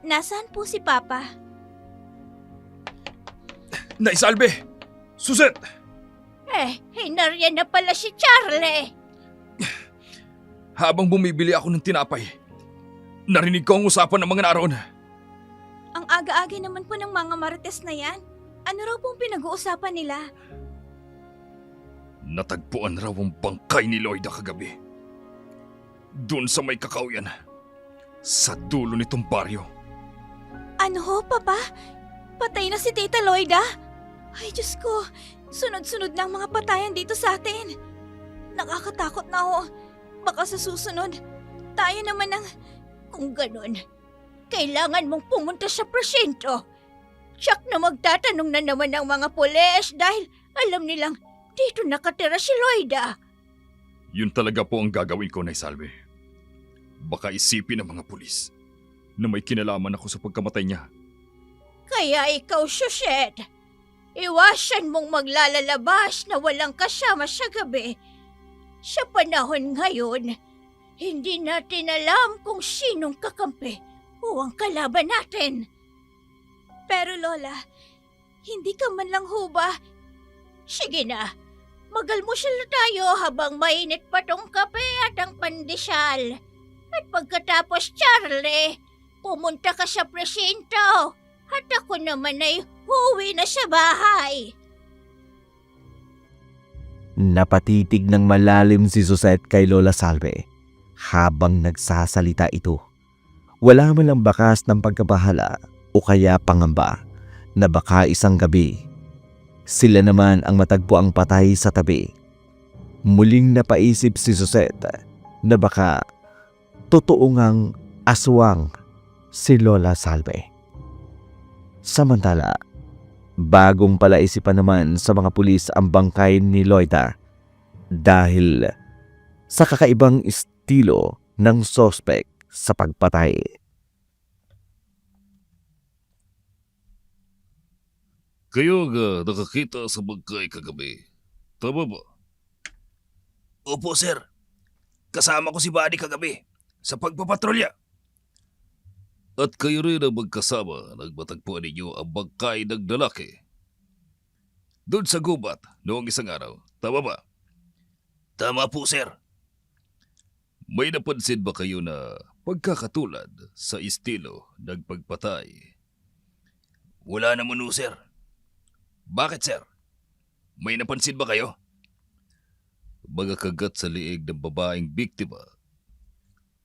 nasaan po si Papa? Naisalbe! Suset! Hinaryan na pala si Charlie. Habang bumibili ako ng tinapay, narinig ko ang usapan ng mga naroon. Ang aga-aga naman po ng mga marites na yan. Ano raw pong pinag-uusapan nila? Natagpuan raw ang bangkay ni Loida kagabi. Doon sa may kakauyan. Sa dulo nitong baryo. Ano ho, Papa? Patay na si Tita Loida? Ay, Diyos ko. Sunod-sunod na ang mga patayan dito sa atin. Nakakatakot na ho. Baka sa susunod, tayo naman ang... Kung ganun, kailangan mong pumunta sa presinto. Tsak na magtatanong na naman ang mga pulis dahil alam nilang dito nakatira si Loida. Yun talaga po ang gagawin ko, Naisalve. Baka isipin ng mga pulis na may kinalaman ako sa pagkamatay niya. Kaya ikaw, Suset, iwasan mong maglalalabas na walang kasama sa gabi. Sa panahon ngayon, hindi natin alam kung sinong kakampi o ang kalaban natin. Pero Lola, hindi ka man lang ho ba? Sige na, magalmusal na tayo habang mainit pa tong kape at ang pandesal. At pagkatapos, Charlie, pumunta ka sa presinto at ako naman ay huwi na sa bahay. Napatitig ng malalim si Susette kay Lola Salve habang nagsasalita ito. Wala man lang bakas ng pagkabahala o kaya pangamba na baka isang gabi sila naman ang matagpo ang patay sa tabi. Muling napaisip si Susette na baka totoo ngang aswang si Lola Salve. Samantala, bagong palaisipan naman sa mga pulis ang bangkay ni Loida dahil sa kakaibang estilo ng sospek sa pagpatay. Kayo nga nakakita sa bangkay kagabi. Tama ba? Opo, sir. Kasama ko si Buddy kagabi sa pagpapatrolya. At kayo rin ang magkasama nang matagpuan ninyo ang bangkay ng lalaki. Doon sa gubat noong isang araw. Tama ba? Tama po, sir. May napansin ba kayo na pagkakatulad sa estilo ng pagpatay? Wala naman po, sir. Bakit, sir? May napansin ba kayo? Mga kagat sa liig ng babaeng biktima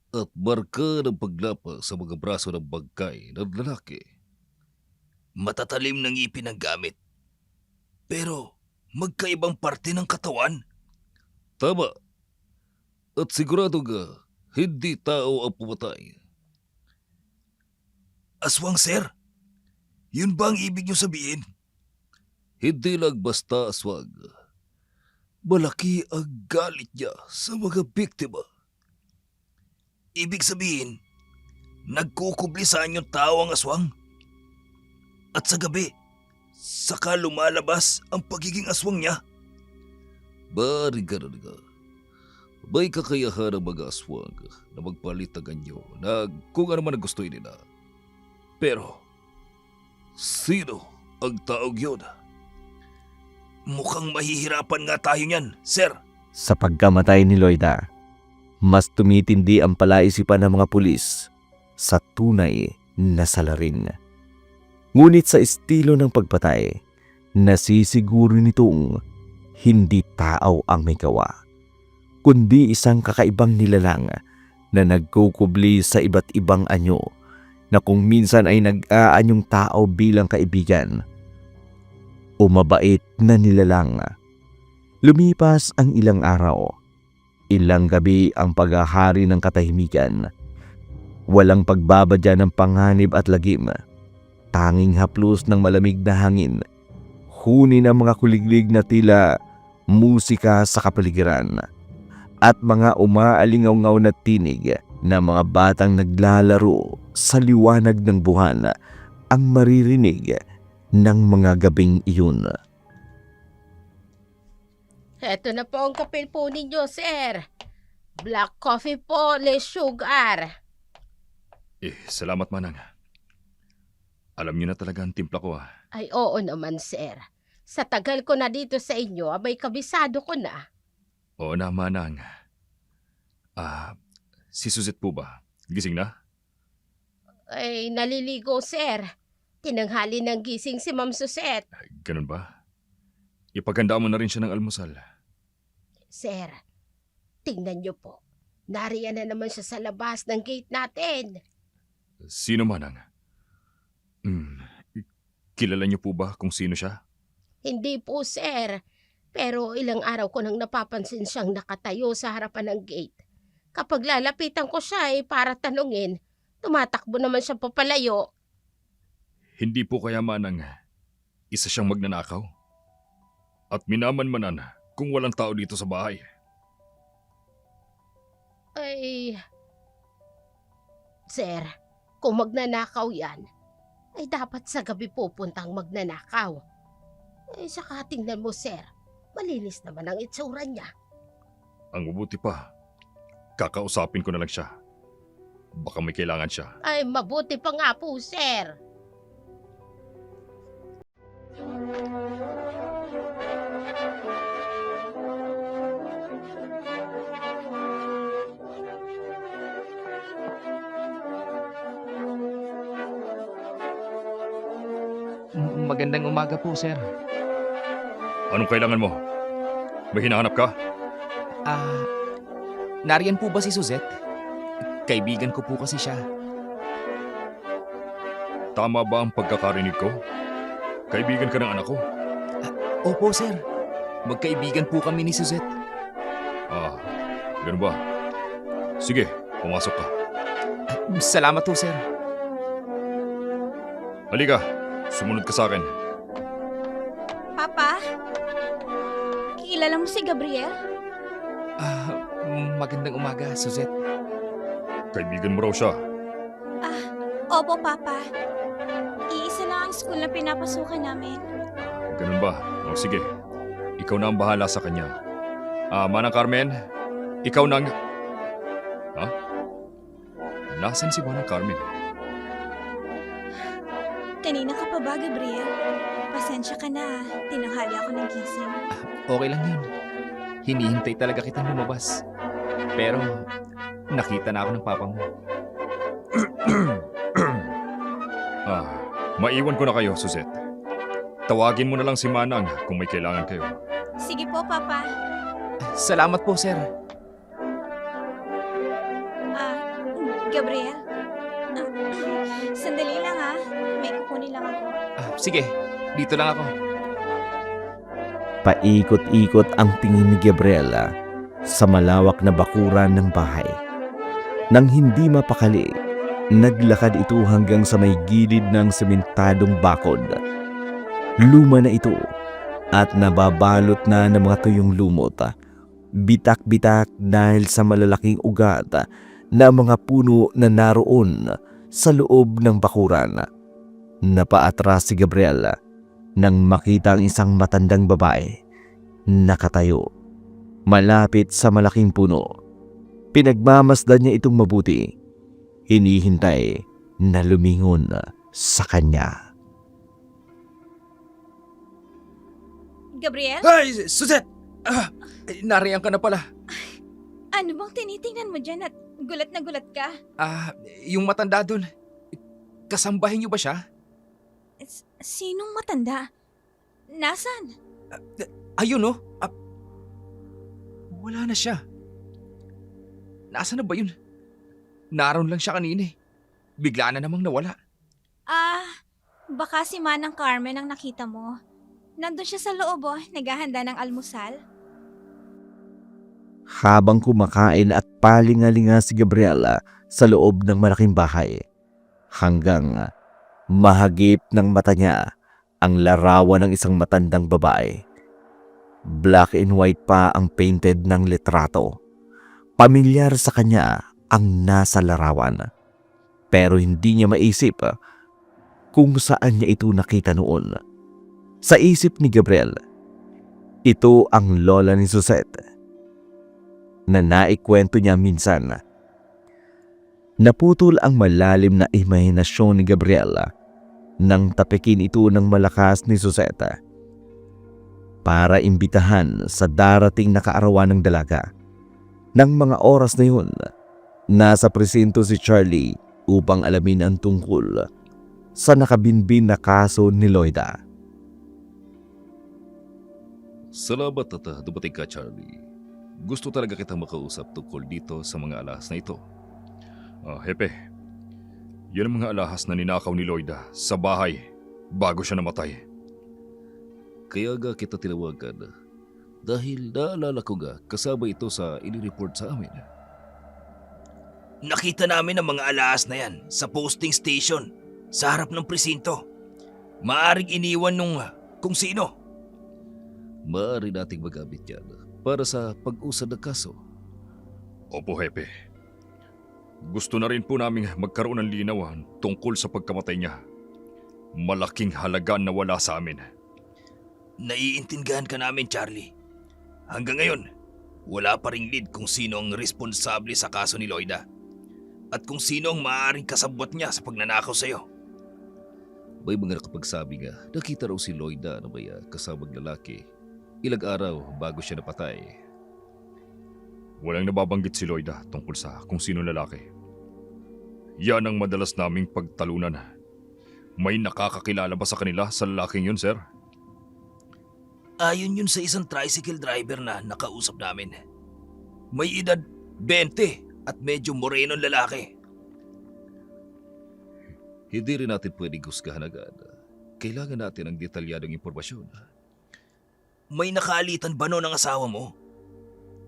at marka ng paglapa sa mga braso ng bangkay ng lalaki. Matatalim ng ngipin ang gamit. Pero magkaibang parte ng katawan. Tama. At sigurado nga, hindi tao ang pumatay. Aswang, sir? Yun ba ang ibig niyo sabihin? Hindi lang basta aswang. Malaki ang galit niya sa mga biktima. Ibig sabihin, nagkukublisan yung tao ang aswang? At sa gabi, saka lumalabas ang pagiging aswang niya? Bari ganun nga. May kakayahan ng mga aswang na magpalit ng anyo na kung ano man ang gusto nila. Pero, sino ang taong yun? Mukhang mahihirapan nga tayo niyan, sir. Sa pagkamatay ni Loida, mas tumitindi ang palaisipan ng mga pulis sa tunay na salarin. Ngunit sa estilo ng pagpatay, nasisiguro nitong hindi tao ang may gawa, kundi isang kakaibang nilalang na nagkukubli sa iba't ibang anyo na kung minsan ay nag-aanyong tao bilang kaibigan o mabait na nilalang Lumipas ang ilang araw. Ilang gabi ang paghahari ng katahimikan. Walang pagbabadya ng panganib at lagim. Tanging haplos ng malamig na hangin. Huni ng mga kuliglig na tila musika sa kapaligiran. At mga umaalingaw-ngaw na tinig na mga batang naglalaro sa liwanag ng buwan ang maririnig ng mga gabing iyon. Eto na po ang kape po ninyo, sir. Black coffee po, less sugar. Salamat manang. Alam niyo na talaga ang timpla ko Ay, oo naman, sir. Sa tagal ko na dito sa inyo, may kabisado ko na. Oo na manang. Si Suzette po ba? Gising na? Ay, naliligo, sir. Tinanghali ng gising si Ma'am Suzette. Ganun ba? Ipaghandaan mo na rin siya ng almusal. Sir, tingnan niyo po. Nariyan na naman siya sa labas ng gate natin. Sino manang? Kilala niyo po ba kung sino siya? Hindi po, sir. Pero ilang araw ko nang napapansin siyang nakatayo sa harapan ng gate. Kapag lalapitan ko siya para tanungin, tumatakbo naman siya papalayo. Hindi po kaya manang isa siyang magnanakaw? At minamanmanan kung walang tao dito sa bahay. Ay, sir, kung magnanakaw yan, ay dapat sa gabi pupuntang magnanakaw. Ay, saka tingnan mo, sir, malinis naman ang itsura niya. Ang mabuti pa, kakausapin ko na lang siya. Baka may kailangan siya. Ay, mabuti pa nga po, sir. Magandang umaga po, sir. Anong kailangan mo? May hinahanap ka? Nariyan po ba si Suzette? Kaibigan ko po kasi siya. Tama ba ang pagkakarinig ko? Kaibigan ka ng anak ko? Opo, sir. Magkaibigan po kami ni Suzette. Ganun ba? Sige, pumasok ka. Salamat po, sir. Halika, sumunod ka sa akin. Papa? Kilala mo si Gabriel? Magandang umaga, Suzette. Kaibigan mo raw siya. Opo, Papa. Iisa lang ang school na pinapasukan namin. Ganun ba? O sige, ikaw na ang bahala sa kanya. Manang Carmen, ikaw nang... Nasaan si Manang Carmen? Kanina ka pa ba, Gabriel? Pasensya ka na. Tinanghali ako ng gising. Okay lang yun. Hinihintay talaga kitang lumabas. Pero, nakita na ako ng papa mo. Maiwan ko na kayo, Suzette. Tawagin mo na lang si Manang kung may kailangan kayo. Sige po, Papa. Salamat po, sir. Gabriel? Sandali lang may kukunin lang ako. Sige, dito lang ako. Paikot-ikot ang tingin ni Gabriela sa malawak na bakuran ng bahay. Nang hindi mapakali, naglakad ito hanggang sa may gilid ng sementadong bakod. Luma na ito at nababalot na ng mga tuyong lumot. Bitak-bitak dahil sa malalaking ugat na mga puno na naroon sa loob ng bakuran. Napaatras si Gabriela nang makita ang isang matandang babae nakatayo malapit sa malaking puno. Pinagmamasdan niya itong mabuti. Hinihintay na lumingon sa kanya. Gabriel? Ay, Suzette! Nariyan ka na pala. Ano bang tinitingnan mo dyan at gulat na gulat ka? Yung matanda dun. Kasambahin niyo ba siya? Sinong matanda? Nasaan? Ayun, oh. Wala na siya. Nasaan na ba yun? Naroon lang siya kanina eh. Bigla na namang nawala. Baka si Manang Carmen ang nakita mo. Nandun siya sa loob naghahanda ng almusal. habang kumakain at palingalinga si Gabriela sa loob ng malaking bahay. Hanggang mahagip ng mata niya ang larawan ng isang matandang babae. Black and white pa ang painted ng litrato. Pamilyar sa kanya ang nasa larawan. Pero hindi niya maisip kung saan niya ito nakita noon. Sa isip ni Gabriel, ito ang lola ni Suzette na naikwento niya minsan. Naputol ang malalim na imahinasyon ni Gabriela nang tapikin ito ng malakas ni Suzette para imbitahan sa darating na kaarawan ng dalaga. Nang mga oras na yun, nasa presinto si Charlie upang alamin ang tungkol sa nakabinbin na kaso ni Loida. Salamat at dumating ka, Charlie. Gusto talaga kitang makausap tungkol dito sa mga alahas na ito. Hepe, yan ang mga alahas na ninakaw ni Loida sa bahay bago siya namatay. Kaya nga kita tinawagan dahil naalala ko nga kasama ito sa inireport sa amin. Nakita namin ang mga alahas na yan sa posting station sa harap ng presinto. Maaring iniwan nung kung sino. Maaari nating magamit yan para sa pag-usad ng kaso. Opo, Hepe. Gusto na rin po namin magkaroon ng linaw tungkol sa pagkamatay niya. Malaking halaga na wala sa amin. Naiintindihan ka namin, Charlie. Hanggang ngayon, wala pa ring lead kung sino ang responsable sa kaso ni Loida at kung sino ang maaaring kasabwat niya sa pagnanakaw sa'yo. May mga nakapagsabi nga nakita raw si Loida na may kasamang lalaki ilang araw bago siya napatay. Walang nababanggit si Loida tungkol sa kung sino lalaki. Yan ang madalas naming pagtalunan. May nakakakilala ba sa kanila sa lalaking yun, sir? Ayon yun sa isang tricycle driver na nakausap namin. May edad 20 at medyo morenong lalaki. Hindi rin natin pwedeng husgahan agad. Kailangan natin ng detalyadong impormasyon. May nakaalitan ba noon ang asawa mo?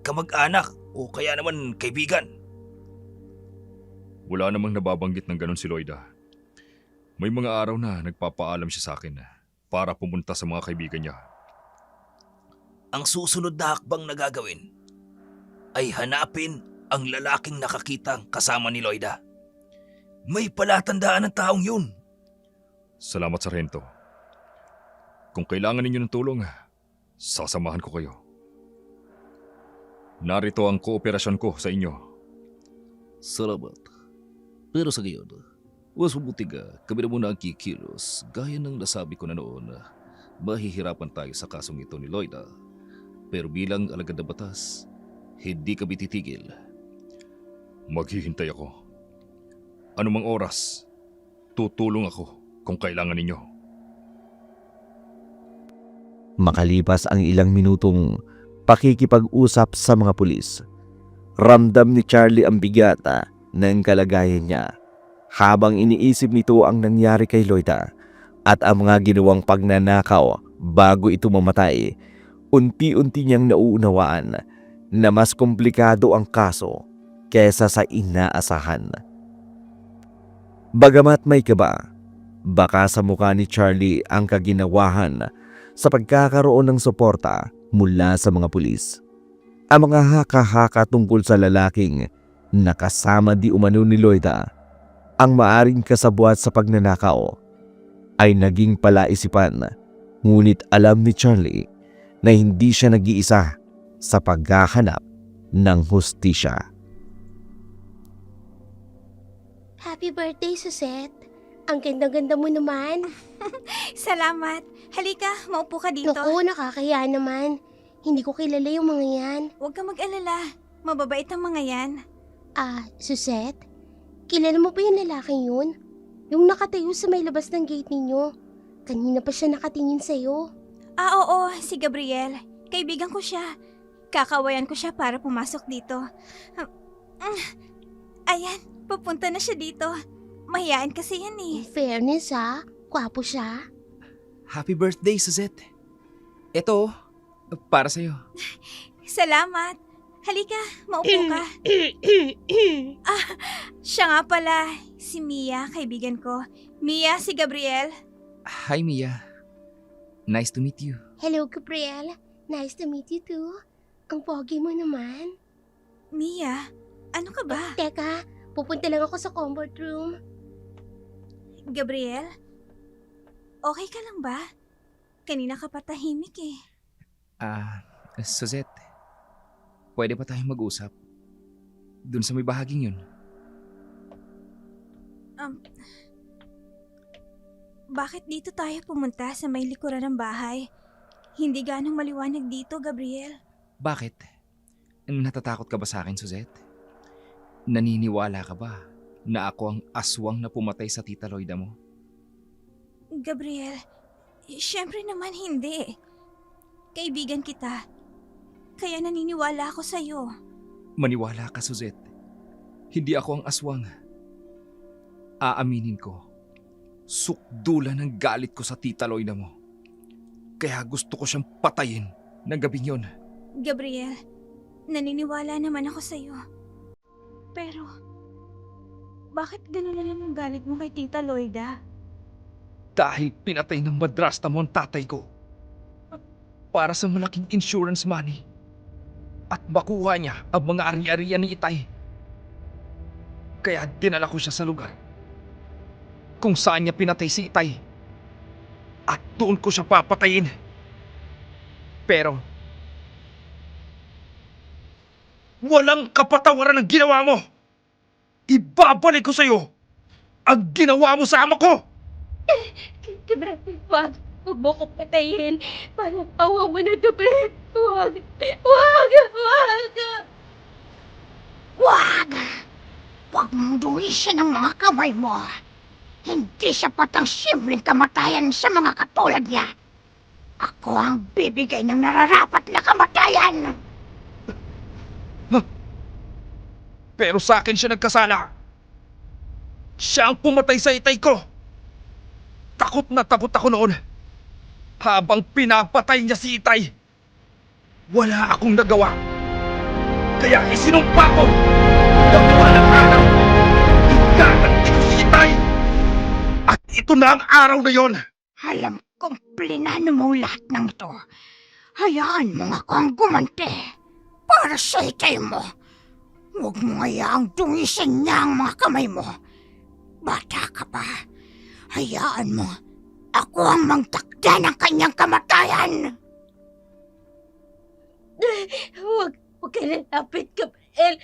Kamag-anak o kaya naman kaibigan? Wala namang nababanggit ng ganun si Loida. May mga araw na nagpapaalam siya sa akin para pumunta sa mga kaibigan niya. Ang susunod na hakbang na gagawin ay hanapin ang lalaking nakakitang kasama ni Loida. May palatandaan ng taong yun. Salamat, Sargento. Kung kailangan ninyo ng tulong, sasamahan ko kayo. Narito ang kooperasyon ko sa inyo. Salamat. Pero sa ngayon, mas mabuti kami na muna ang kikilos. Gaya ng nasabi ko na noon, mahihirapan tayo sa kasong ito ni Loida. Pero bilang alagad na batas, hindi kami titigil. Maghihintay ako. Anumang oras, tutulong ako kung kailangan ninyo. Makalipas ang ilang minutong pakikipag-usap sa mga pulis, ramdam ni Charlie ang bigat ng kalagayan niya habang iniisip nito ang nangyari kay Loida at ang mga ginawang pagnanakaw bago ito mamatay. Unti-unti niyang nauunawaan na mas komplikado ang kaso kesa sa inaasahan. Bagamat may kaba, baka sa mukha ni Charlie ang kaginawahan sa pagkakaroon ng suporta mula sa mga pulis. Ang mga haka-haka tungkol sa lalaking nakasama di umano ni Loida, ang maaring kasabwat sa pagnanakaw, ay naging palaisipan, ngunit alam ni Charlie na hindi siya nag-iisa sa paghahanap ng hustisya. Happy birthday, Suzette. Ang ganda-ganda mo naman. Salamat. Halika, maupo ka dito. Naku, nakakaya naman. Hindi ko kilala yung mga yan. Huwag ka mag-alala. Mababait ang mga yan. Suzette? Kilala mo ba yung lalaking yun? Yung nakatayo sa may labas ng gate ninyo. Kanina pa siya nakatingin sa'yo. Oo, si Gabriel. Kaibigan ko siya. Kakawayan ko siya para pumasok dito. Ayan, pupunta na siya dito. Mahiyain kasi yan In fairness gwapo siya. Happy birthday, Suzette. Ito, para sa'yo. Salamat. Halika, maupo ka. Siya nga pala, si Mia, kaibigan ko. Mia, si Gabriel. Hi, Mia. Nice to meet you. Hello, Gabriel. Nice to meet you too. Ang pogi mo naman. Mia, ano ka ba? Teka, pupunta lang ako sa comfort room. Gabriel? Okay ka lang ba? Kanina ka pa tahimik eh. Suzette. Pwede ba tayong mag-usap? Doon sa may bahaging yun. Bakit dito tayo pumunta sa may likuran ng bahay? Hindi ganong maliwanag dito, Gabriel. Bakit? Natatakot ka ba sa akin, Suzette? Naniniwala ka ba na ako ang aswang na pumatay sa tita Loida mo? Gabriel, syempre naman hindi. Kaibigan kita. Kaya naniniwala ako sa'yo. Maniwala ka, Suzette. Hindi ako ang aswang. Aaminin ko, sukdulan ang galit ko sa tita Loida mo. Kaya gusto ko siyang patayin ng gabing yon. Gabriel, naniniwala naman ako sa'yo. Pero, bakit gano'n na lang ang galit mo kay Tita Loida? Dahil pinatay ng madrasta mo ang tatay ko. Para sa malaking insurance money. At makuha niya ang mga ari-arian ni Itay. Kaya dinala ko siya sa lugar kung saan niya pinatay si Itay. At doon ko siya papatayin. Pero walang kapatawaran ang ginawa mo. Ibabalik ko sa'yo ang ginawa mo sa ama ko. Gabriel, wag. Huwag mo ko patayin. Parang awa mo na, Gabriel. Wag. Wag. Wag. Wag! Huwag mong duwisin ang mga kamay mo. Hindi sapat ang simpleng kamatayan sa mga katulad niya. Ako ang bibigay ng nararapat na kamatayan. Pero sa akin siya nagkasala. Siya ang pumatay sa itay ko. Takot na takot ako noon. Habang pinapatay niya si itay, wala akong nagawa. Kaya isinumpa ko na walang araw. Igaganti ko si itay. At ito na ang araw na yon. Alam kong plinano mo lahat ng ito. Hayaan mo nga ako ang gumanti para sa itay mo. Huwag mo hayaang dungisin niya ang mga kamay mo. Bata ka pa. Hayaan mo. Ako ang mangtakda ng kanyang kamatayan. Huwag ka lalapit, Gabriel.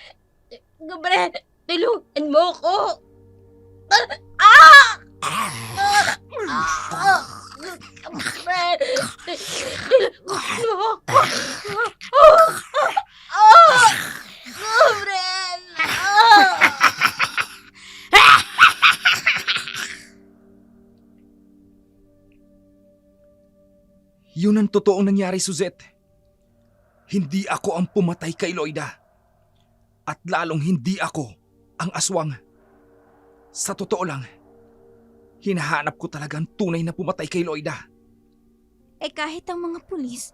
Gabriel, tulungan mo ko. Gabriel, tulungan mo ko. Gabriel! Yun ang totoong nangyari, Suzette. Hindi ako ang pumatay kay Loida. At lalong hindi ako ang aswang. Sa totoo lang, hinahanap ko talaga ang tunay na pumatay kay Loida. Eh kahit ang mga pulis,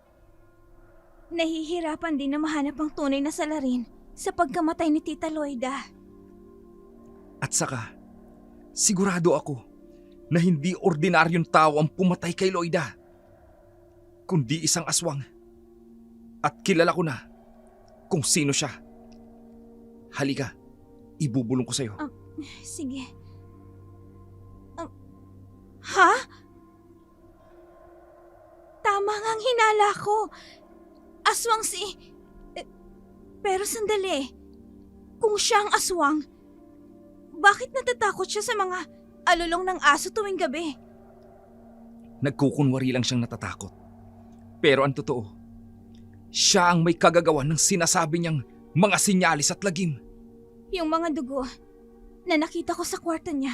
nahihirapan din na mahanap ang tunay na salarin sa pagkamatay ni Tita Loida. At saka, sigurado ako na hindi ordinaryong tao ang pumatay kay Loida, kundi isang aswang. At kilala ko na kung sino siya. Halika, ibubulong ko sa'yo. Sige. Ha? Tama nga ang hinala ko. Aswang si... pero sandali. Kung siya ang aswang, bakit natatakot siya sa mga alulong ng aso tuwing gabi? Nagkukunwari lang siyang natatakot. Pero ang totoo, siya ang may kagagawan ng sinasabi niyang mga sinyalis at lagim. Yung mga dugo na nakita ko sa kwarto niya,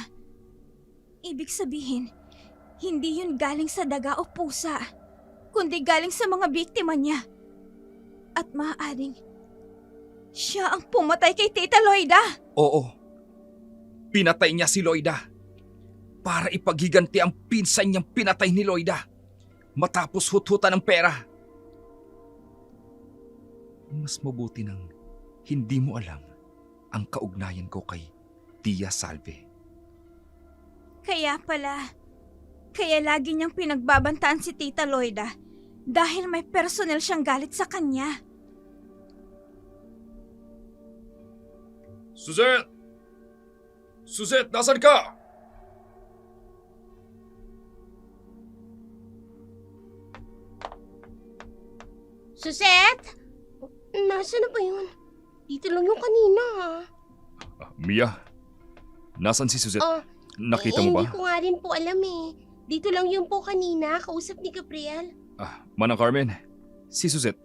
ibig sabihin, hindi yun galing sa daga o pusa, kundi galing sa mga biktima niya. At maaaring, siya ang pumatay kay Tita Loida. Oo, pinatay niya si Loida para ipaghiganti ang pinsan niyang pinatay ni Loida matapos hut-hutan ng pera. Mas mabuti nang hindi mo alam ang kaugnayan ko kay Tia Salve. Kaya pala, kaya lagi niyang pinagbabantaan si Tita Loida dahil may personal siyang galit sa kanya. Suzette! Suzette, nasan ka? Suzette? Nasaan na ba yun? Dito lang yung kanina. Mia, nasan si Suzette? Oh, Nakita mo ba? Hindi ko nga rin po alam eh. Dito lang yun po kanina, kausap ni Gabriel. Manang Carmen, si Suzette.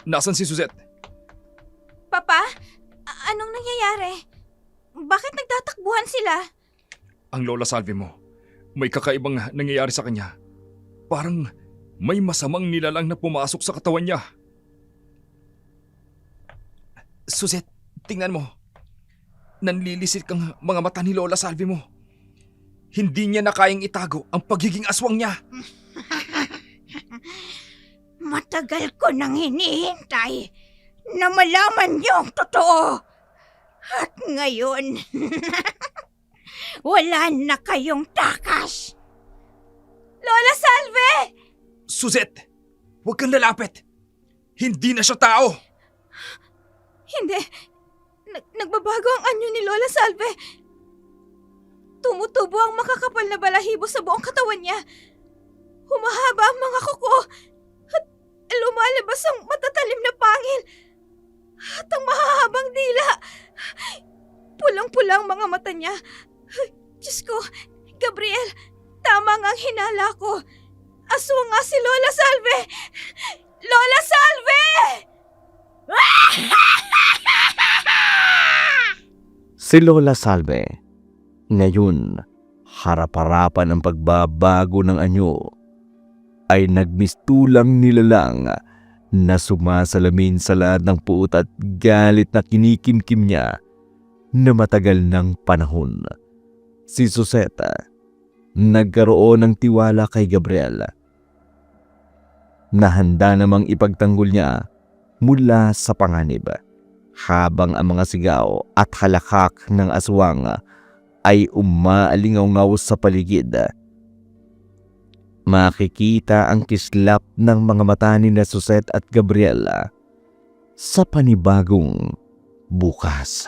Nasan si Suzette? Papa, anong nangyayari? Bakit nagtatakbuhan sila? Ang Lola Salve mo, may kakaibang nangyayari sa kanya. Parang may masamang nilalang na pumasok sa katawan niya. Suzette, tingnan mo. Nanlilisit kang mga mata ni Lola Salve mo. Hindi niya na kayang itago ang pagiging aswang niya. Matagal ko nang hinihintay na malaman niyo ang totoo. At ngayon, wala na kayong takas. Lola Salve! Suzette, huwag kang lalapit. Hindi na siya tao. Hindi. Nagbabago ang anyo ni Lola Salve. Tumutubo ang makakapal na balahibo sa buong katawan niya. Humahaba ang mga kuko. At lumalabas ang matatalim na pangil. At ang mahahabang dila. Pulang-pulang mga mata niya. Diyos ko, Gabriel, tama nga ang hinala ko. Aswang nga si Lola Salve! Lola Salve! Si Lola Salve, ngayon harap-harapan ang pagbabago ng anyo, ay nagmistulang nilalang na sumasalamin sa lahat ng puot at galit na kinikimkim niya na matagal ng panahon. Si Suzette nagkaroon ng tiwala kay Gabriel na handa namang ipagtanggol niya mula sa panganib, habang ang mga sigaw at halakak ng aswang ay umaalingaw sa paligid. Makikita ang kislap ng mga mata ni Suzette at Gabriel sa panibagong bukas.